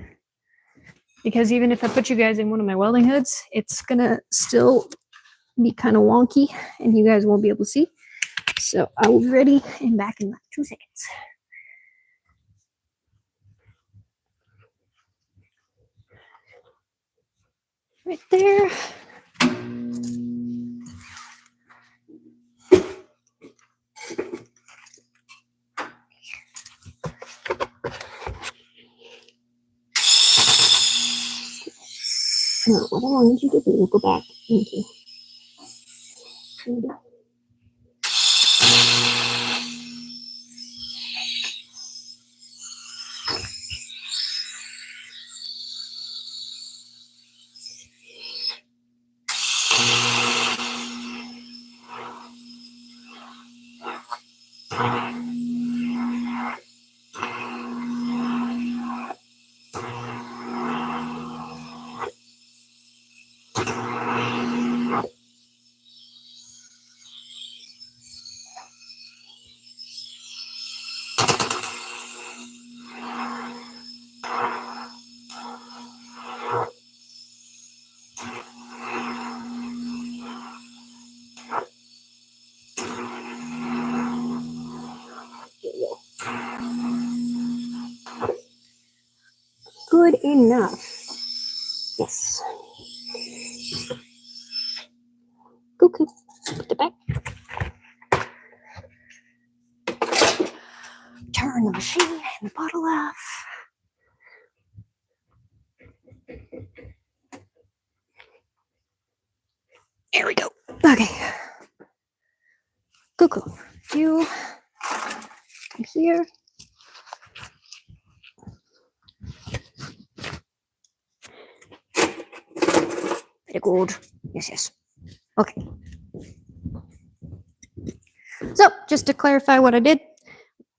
Because even if I put you guys in one of my welding hoods, it's gonna still be kind of wonky and you guys won't be able to see. So I will be ready and back in like 2 seconds. Right there. No, what I want you to do is go back into. Good enough. Yes. Okay. Put it back. Turn the machine and the bottle off. There we go. Okay. Cool. You come here. Very good. Yes. Okay. So just to clarify what I did,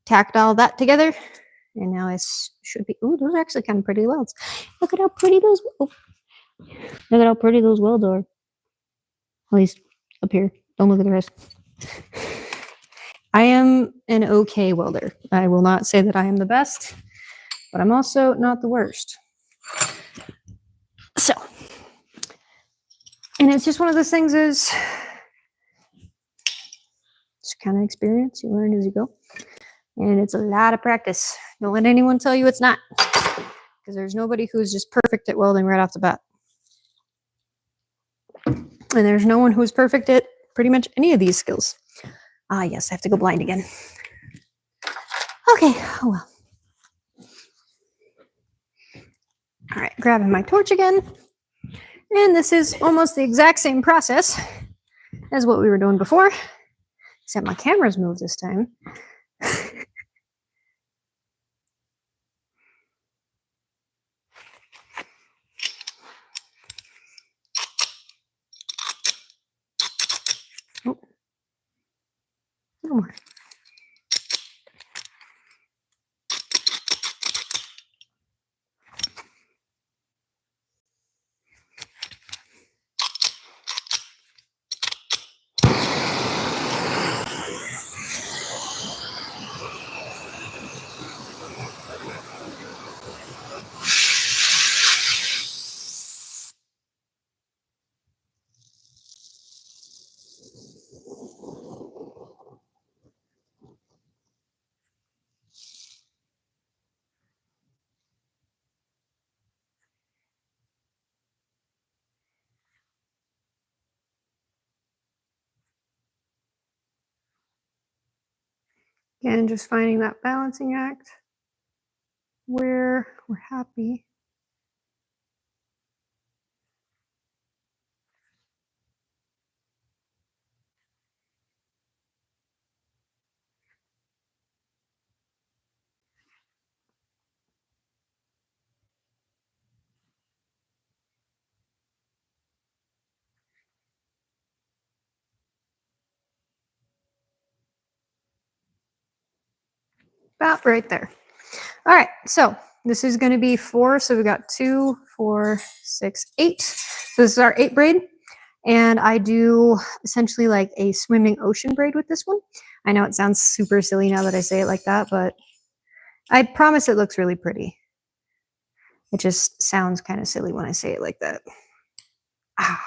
tacked all that together, and now it should be. Ooh, those are actually kind of pretty welds. Look at how pretty those. Oh, look at how pretty those welds are. At least up here. Don't look at the rest. I am an okay welder. I will not say that I am the best, but I'm also not the worst. So, and it's just one of those things is it's kind of experience. You learn as you go. And it's a lot of practice. Don't let anyone tell you it's not. Because there's nobody who's just perfect at welding right off the bat. And there's no one who's perfect at pretty much any of these skills. Ah, yes, I have to go blind again. Okay, oh well. All right, grabbing my torch again. And this is almost the exact same process as what we were doing before, except my camera's moved this time. Oh, a little more. Again, just finding that balancing act where we're happy. About right there. All right, so this is going to be 4. So we got 2, 4, 6, 8. So this is our 8 braid. And I do essentially like a swimming ocean braid with this one. I know it sounds super silly now that I say it like that, but I promise it looks really pretty. It just sounds kind of silly when I say it like that. Ah.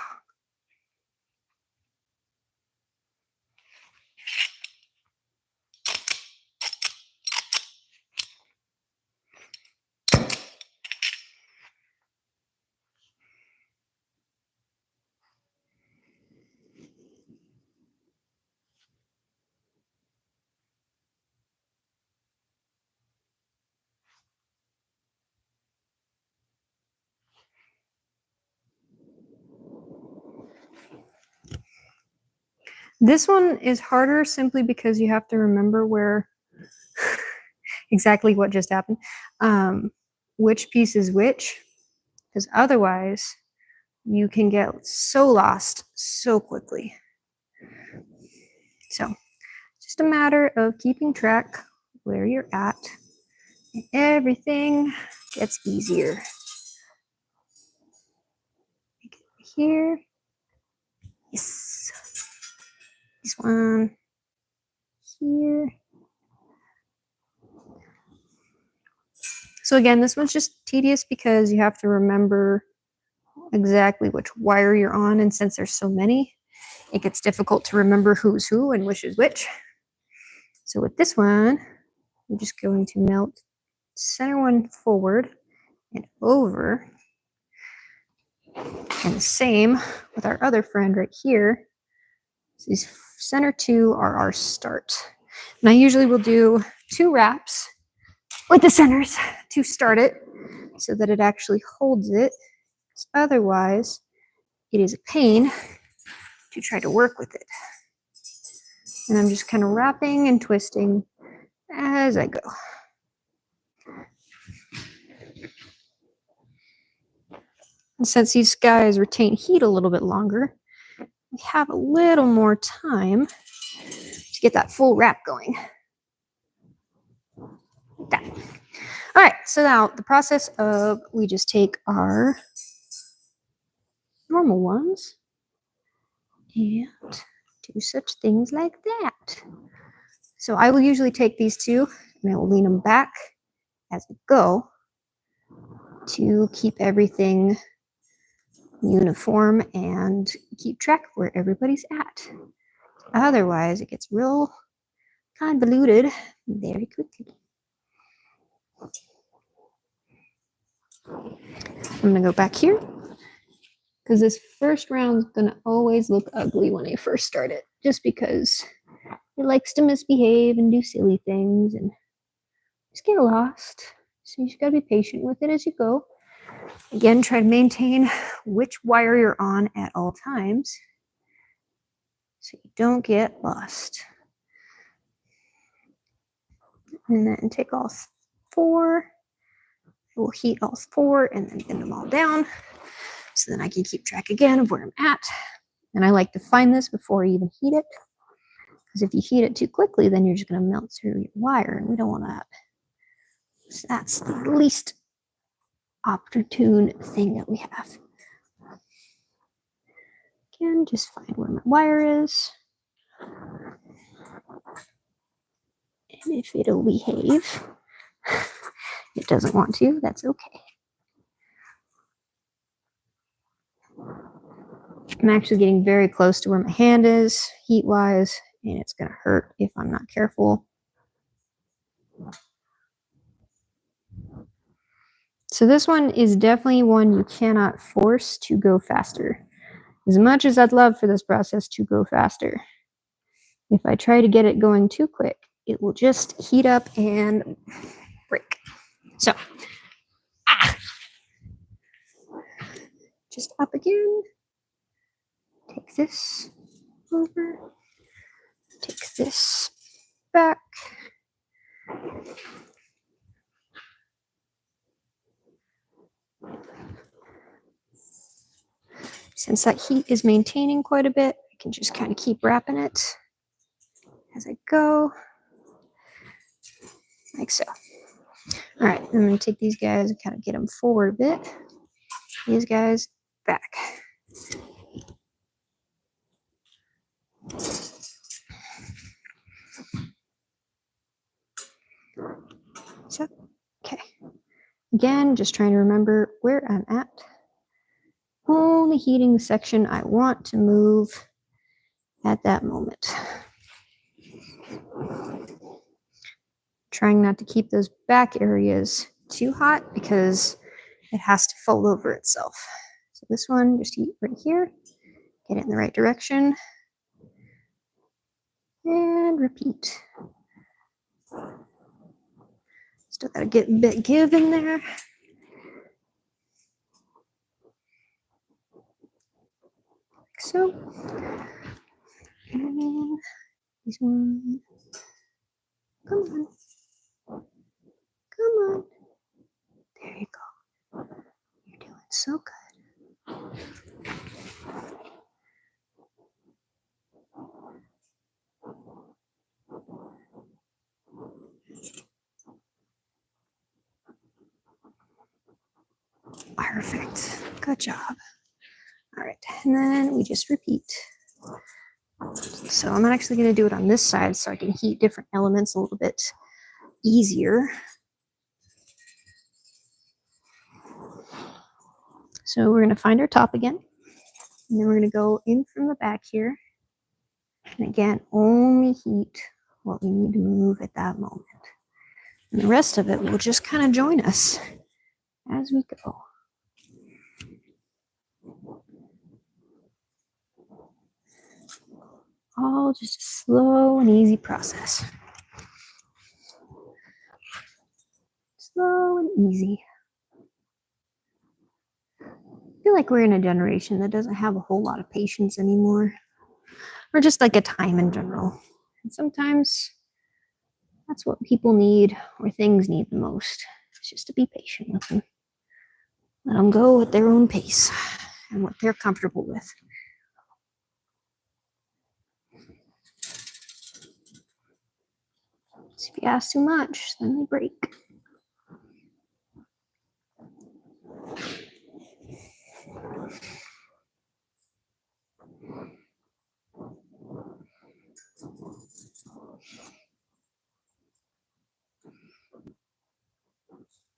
This one is harder simply because you have to remember where exactly what just happened, which piece is which, because otherwise you can get so lost so quickly. So just a matter of keeping track where you're at, and everything gets easier. Here, yes, this one here. So again, this one's just tedious because you have to remember exactly which wire you're on, and since there's so many, it gets difficult to remember who's who and which is which. So with this one, I'm just going to melt center one forward and over. And the same with our other friend right here. So these center 2 are our start. And I usually will do 2 wraps with the centers to start it so that it actually holds it. Otherwise, it is a pain to try to work with it. And I'm just kind of wrapping and twisting as I go. And since these guys retain heat a little bit longer, we have a little more time to get that full wrap going. Like that. All right, so now the process of we just take our normal ones and do such things like that. So I will usually take these 2 and I will lean them back as I go to keep everything uniform and keep track of where everybody's at. Otherwise, it gets real convoluted very quickly. I'm going to go back here because this first round's going to always look ugly when I first start it, just because it likes to misbehave and do silly things and just get lost. So you just got to be patient with it as you go. Again, try to maintain which wire you're on at all times so you don't get lost. And then take all 4. We'll heat all 4 and then bend them all down so then I can keep track again of where I'm at. And I like to find this before I even heat it, because if you heat it too quickly, then you're just going to melt through your wire, and we don't want that. So that's the least opportune thing that we have. Again, just find where my wire is. And if it'll behave, it doesn't want to, that's okay. I'm actually getting very close to where my hand is, heat-wise, and it's going to hurt if I'm not careful. So this one is definitely one you cannot force to go faster. As much as I'd love for this process to go faster, if I try to get it going too quick, it will just heat up and break. So, just up again. Take this over. Take this back. Since that heat is maintaining quite a bit, I can just kind of keep wrapping it as I go, like so. All right, I'm going to take these guys and kind of get them forward a bit. These guys back. So, okay. Again, just trying to remember where I'm at. Only heating the section I want to move at that moment. Trying not to keep those back areas too hot because it has to fold over itself. So this one, just heat right here, get it in the right direction, and repeat. Still gotta get a bit give in there. Like so. And this one. Come on. Come on. There you go. You're doing so good. Perfect. Good job. All right, and then we just repeat. So I'm actually going to do it on this side so I can heat different elements a little bit easier. So we're going to find our top again, and then we're going to go in from the back here. And again, only heat what we need to move at that moment. And the rest of it will just kind of join us as we go. All just a slow and easy process. Slow and easy. I feel like we're in a generation that doesn't have a whole lot of patience anymore, or just like a time in general. And sometimes that's what people need or things need the most. It's just to be patient with them. Let them go at their own pace and what they're comfortable with. So if you ask too much, then they break.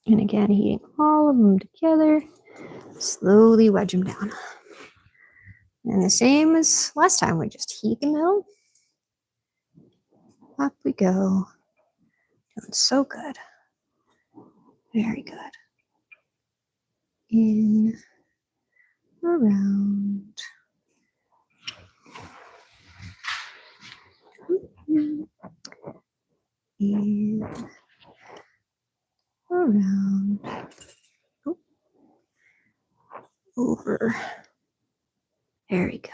And again, heating all of them together, slowly wedge them down. And the same as last time, we just heat the middle. Up we go. Doing so good. Very good. In, around. In, around. Oh. Over. Very good.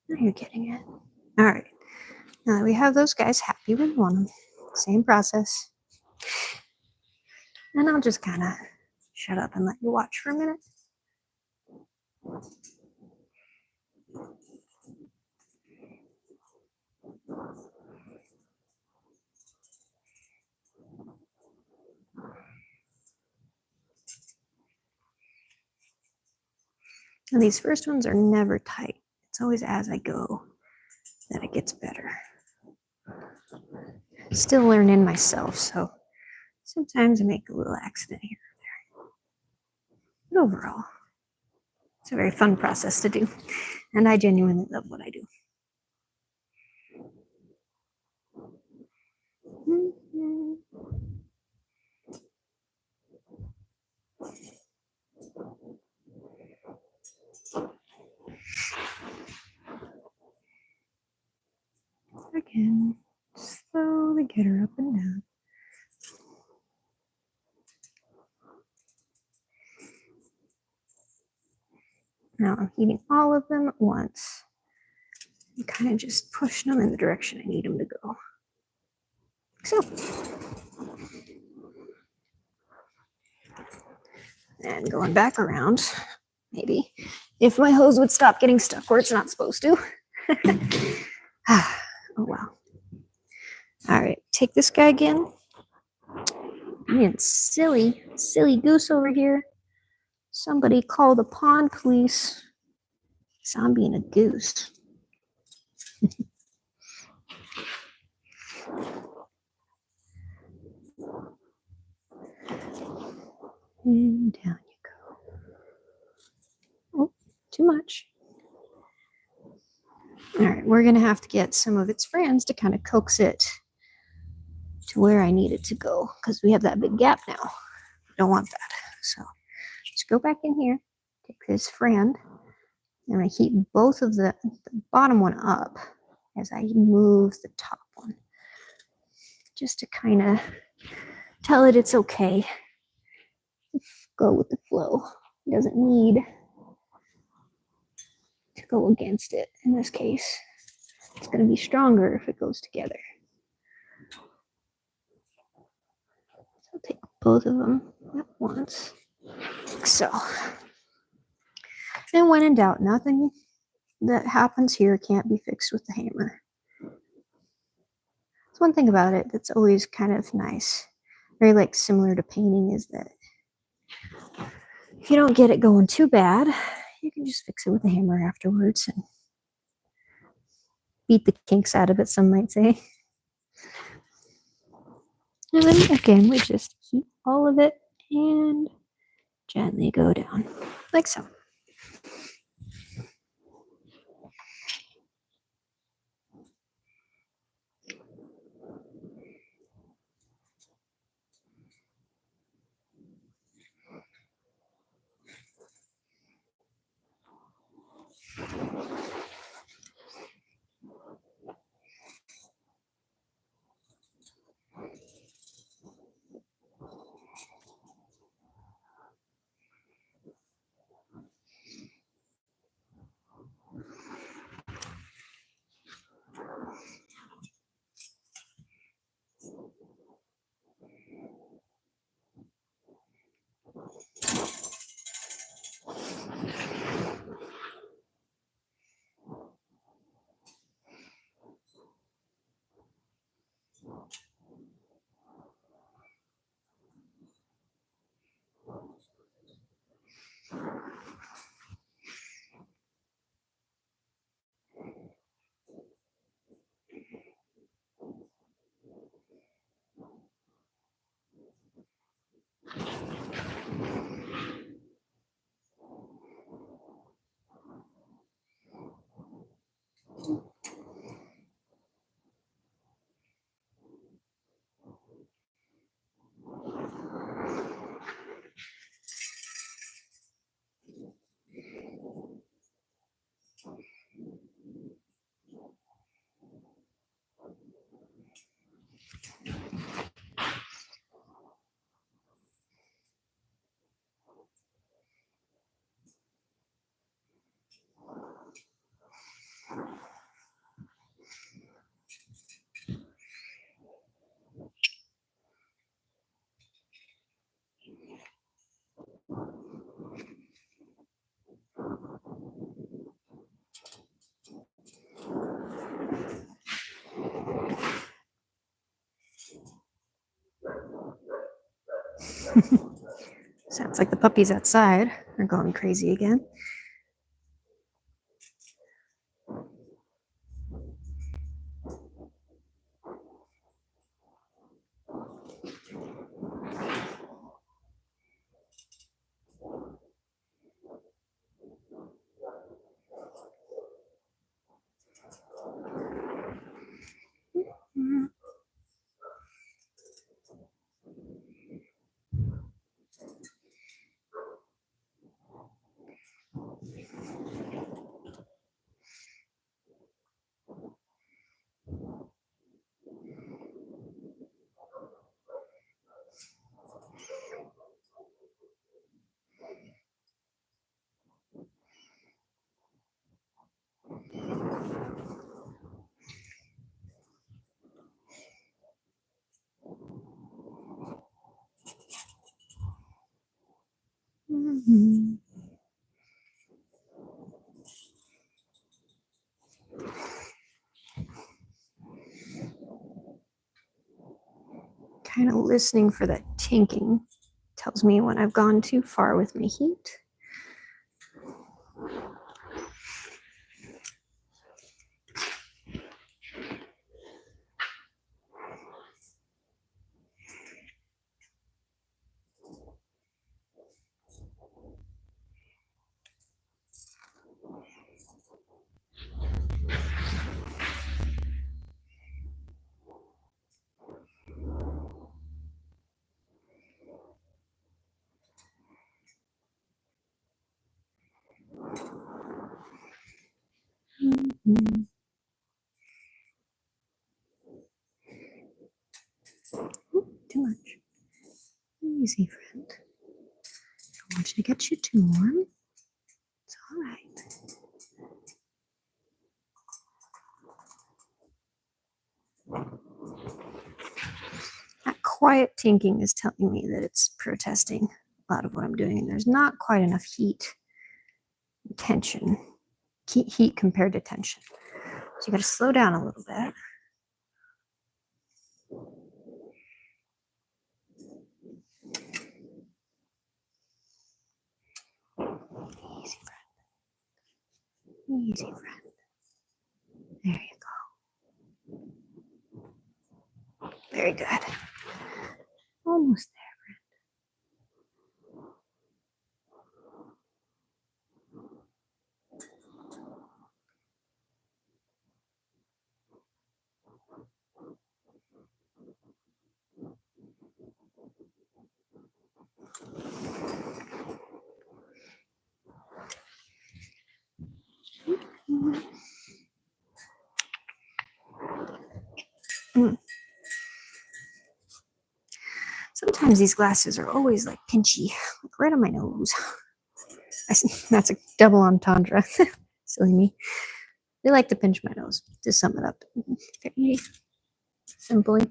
Now you're getting it. All right. Now that we have those guys happy with one, same process. And I'll just kind of shut up and let you watch for a minute. And these first ones are never tight. It's always as I go that it gets better. Still learning myself, so sometimes I make a little accident here or there. But overall, it's a very fun process to do, and I genuinely love what I do. Again, Get her up and down. Now I'm heating all of them at once. And kind of just pushing them in the direction I need them to go. So. And going back around, maybe, if my hose would stop getting stuck where it's not supposed to. Oh, wow. All right, take this guy again. Man, silly goose over here. Somebody call the pond police. So I'm being a goose. And down you go. Oh, too much. All right, we're going to have to get some of its friends to kind of coax it to where I need it to go because we have that big gap now. Don't want that. So just go back in here, take this friend. I'm going to keep both of the bottom one up as I move the top one. Just to kind of tell it it's okay. Go with the flow. It doesn't need to go against it in this case. It's going to be stronger if it goes together. So I'll take both of them at once. Like so. And when in doubt, nothing that happens here can't be fixed with the hammer. That's one thing about it that's always kind of nice. Very like similar to painting is that if you don't get it going too bad, you can just fix it with a hammer afterwards and beat the kinks out of it, some might say. And then again, we just heat all of it and gently go down, like so. Sounds like the puppies outside are going crazy again. Kind of listening for that tinking. Tells me when I've gone too far with my heat. Mm-hmm. Ooh, too much. Easy, friend. Don't want you to get you too warm. It's all right. That quiet tinking is telling me that it's protesting a lot of what I'm doing, and there's not quite enough heat, tension, heat compared to tension. So you got to slow down a little bit. Easy, friend. Easy, friend. There you go. Very good. Almost there. Sometimes these glasses are always like pinchy, like right on my nose. That's a double entendre. Silly me. They like to pinch my nose, to sum it up very simply.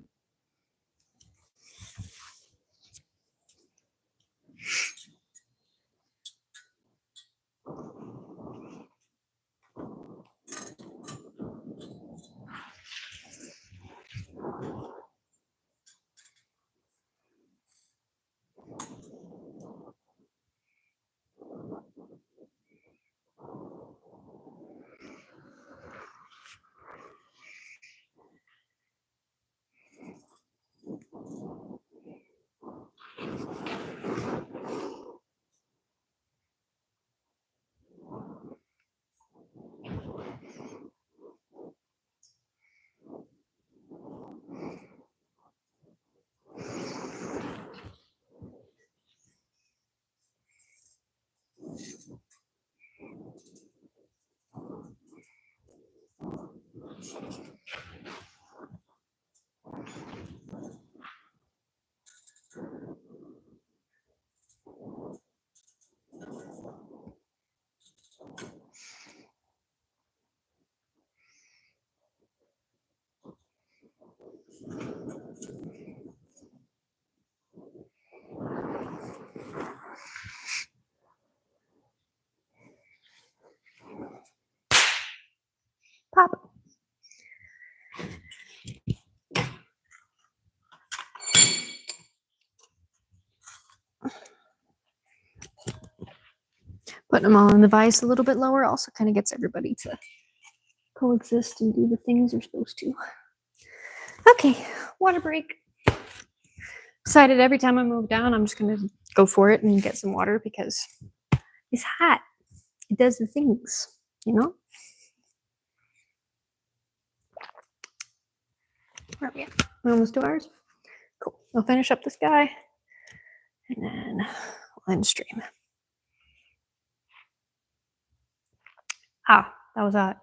Pop. Putting them all in the vise a little bit lower also kind of gets everybody to coexist and do the things they're supposed to. Okay, water break. Decided every time I move down, I'm just going to go for it and get some water because it's hot. It does the things, you know? Where are we at? We're almost 2 hours. Cool. I'll finish up this guy and then we'll end stream. Ah, that was hot.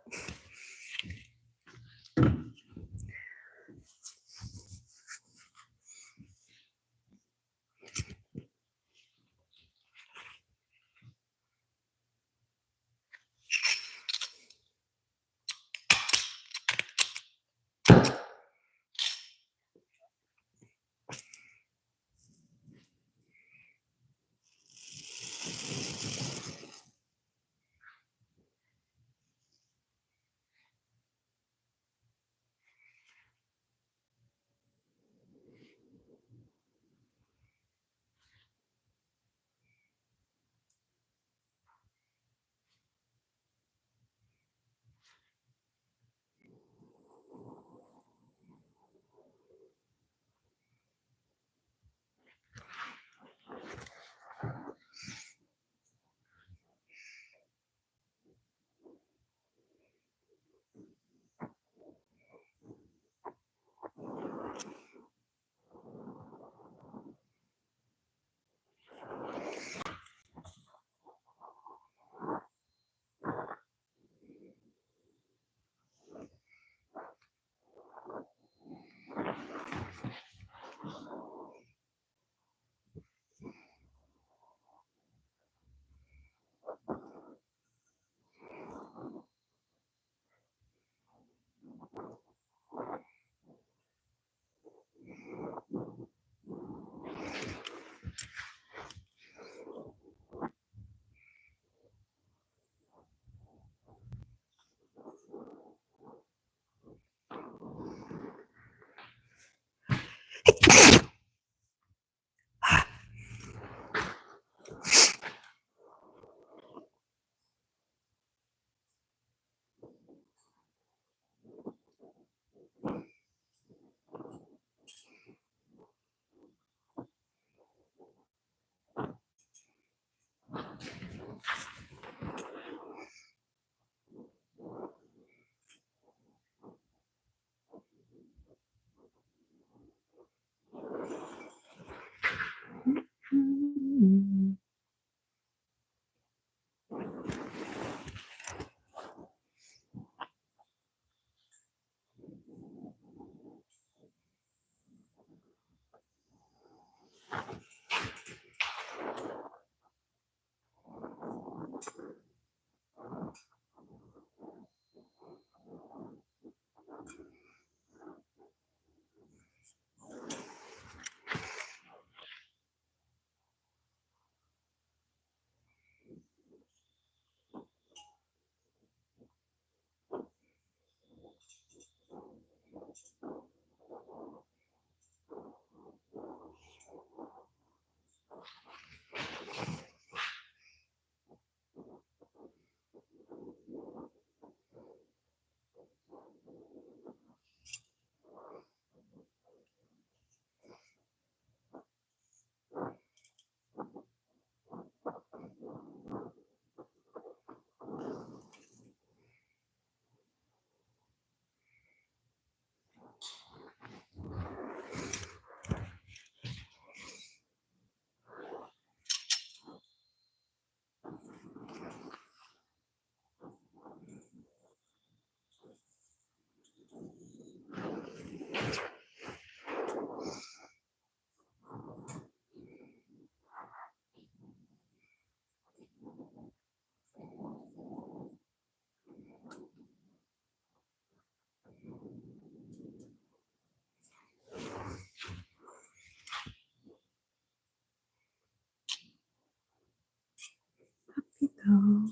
go.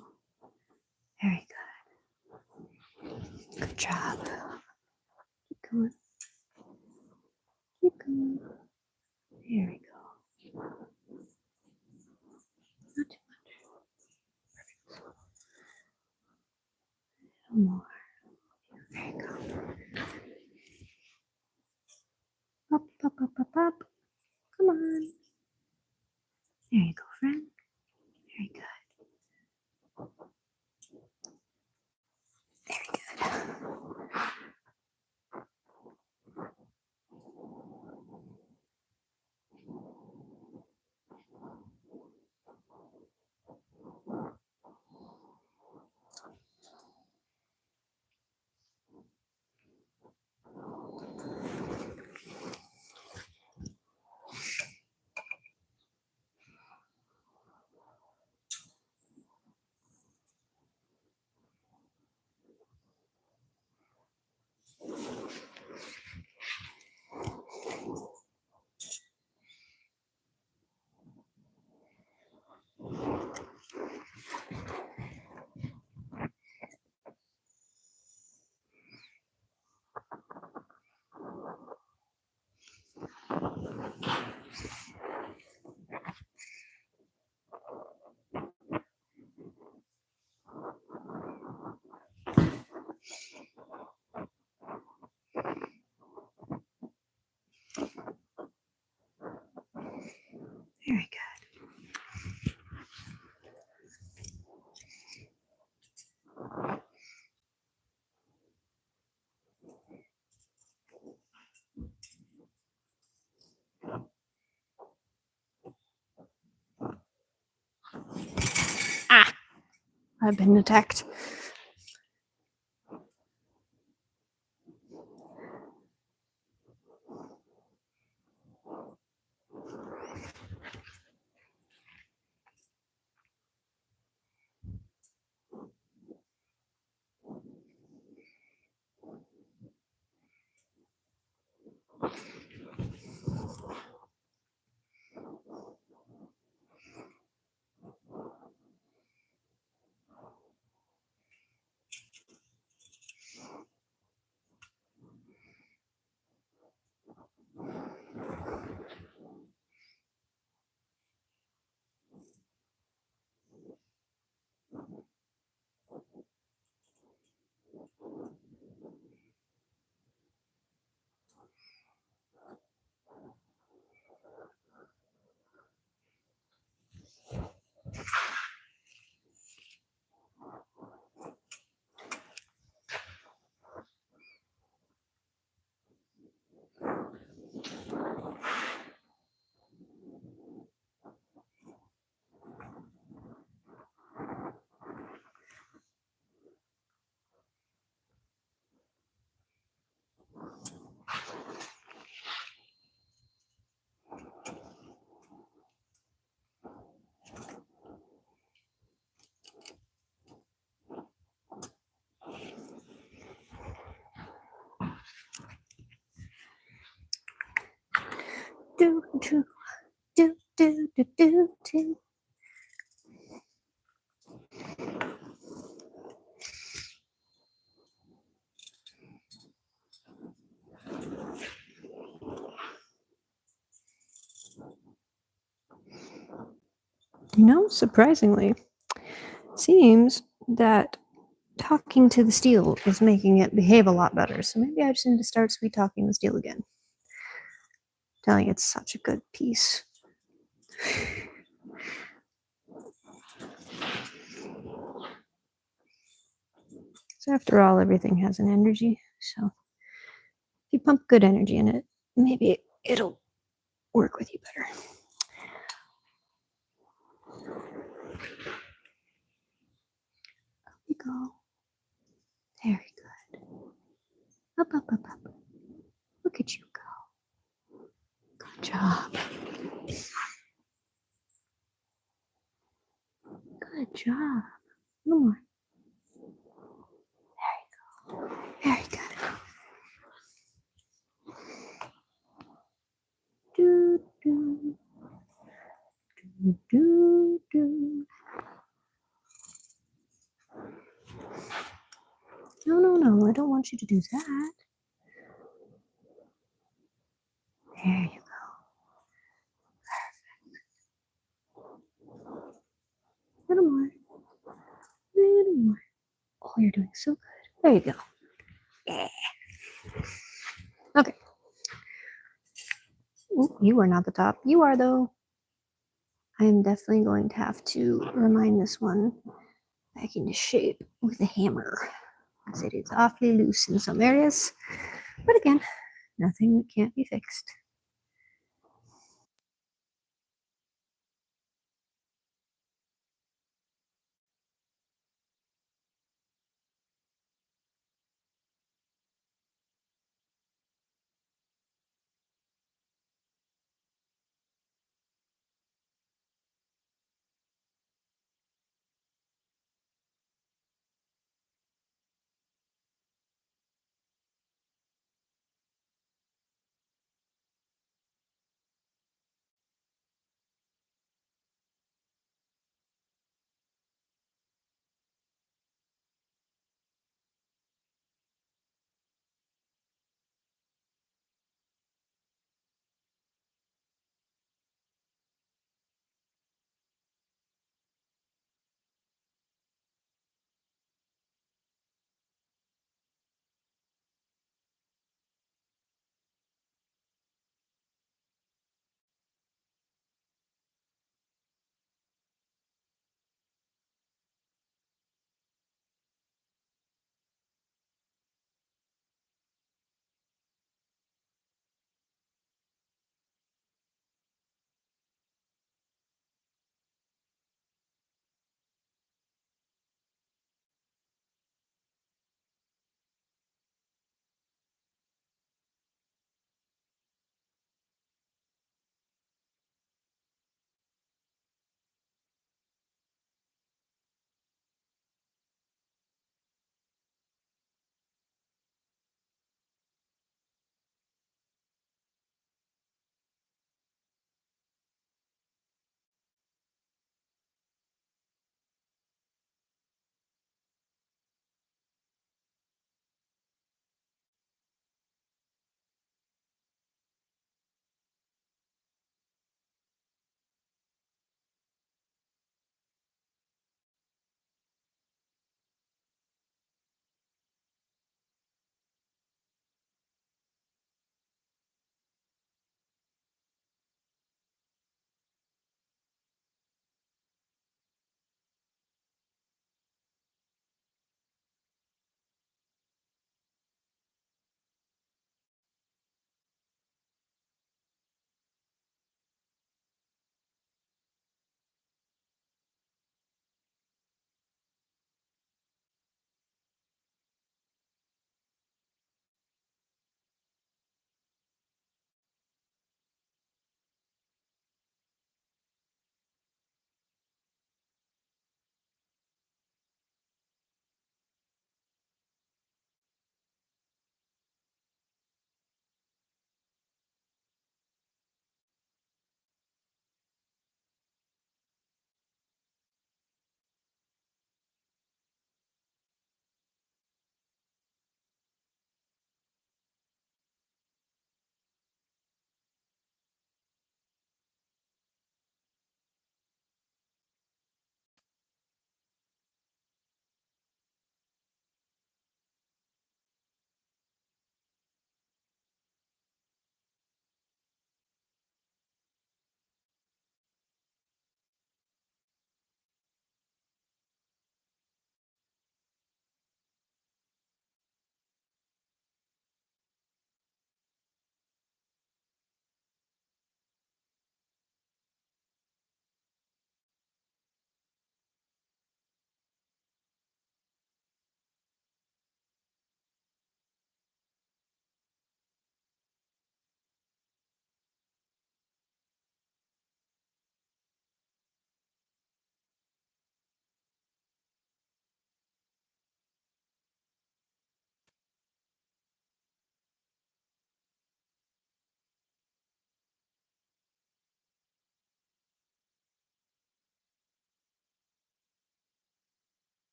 Very good. Good job. Keep going. Keep going. There we go. Not too much. Perfect. A little more. There you go. Up, up, up, up, up. Come on. There you go, friend. Very good. Very good. Very good. Ah! I've been attacked. Do, do, do, do, do, do, do. You know, surprisingly, seems that talking to the steel is making it behave a lot better. So maybe I just need to start sweet talking the steel again. Telling it's such a good piece. So after all, everything has an energy. So if you pump good energy in it, maybe it'll work with you better. Up you go. Very good. Up, up, up, up. Look at you go. Good job. Good job. One more. There you go. Very good. Do, do, do, do, do. no, I don't want you to do that. There you go. Perfect. Little more. Little more. Oh, you're doing so good. There you go. Yeah. Okay. Ooh, you are not the top. You are, though. I am definitely going to have to remind this one back into shape with a hammer, because it is awfully loose in some areas. But again, nothing that can't be fixed.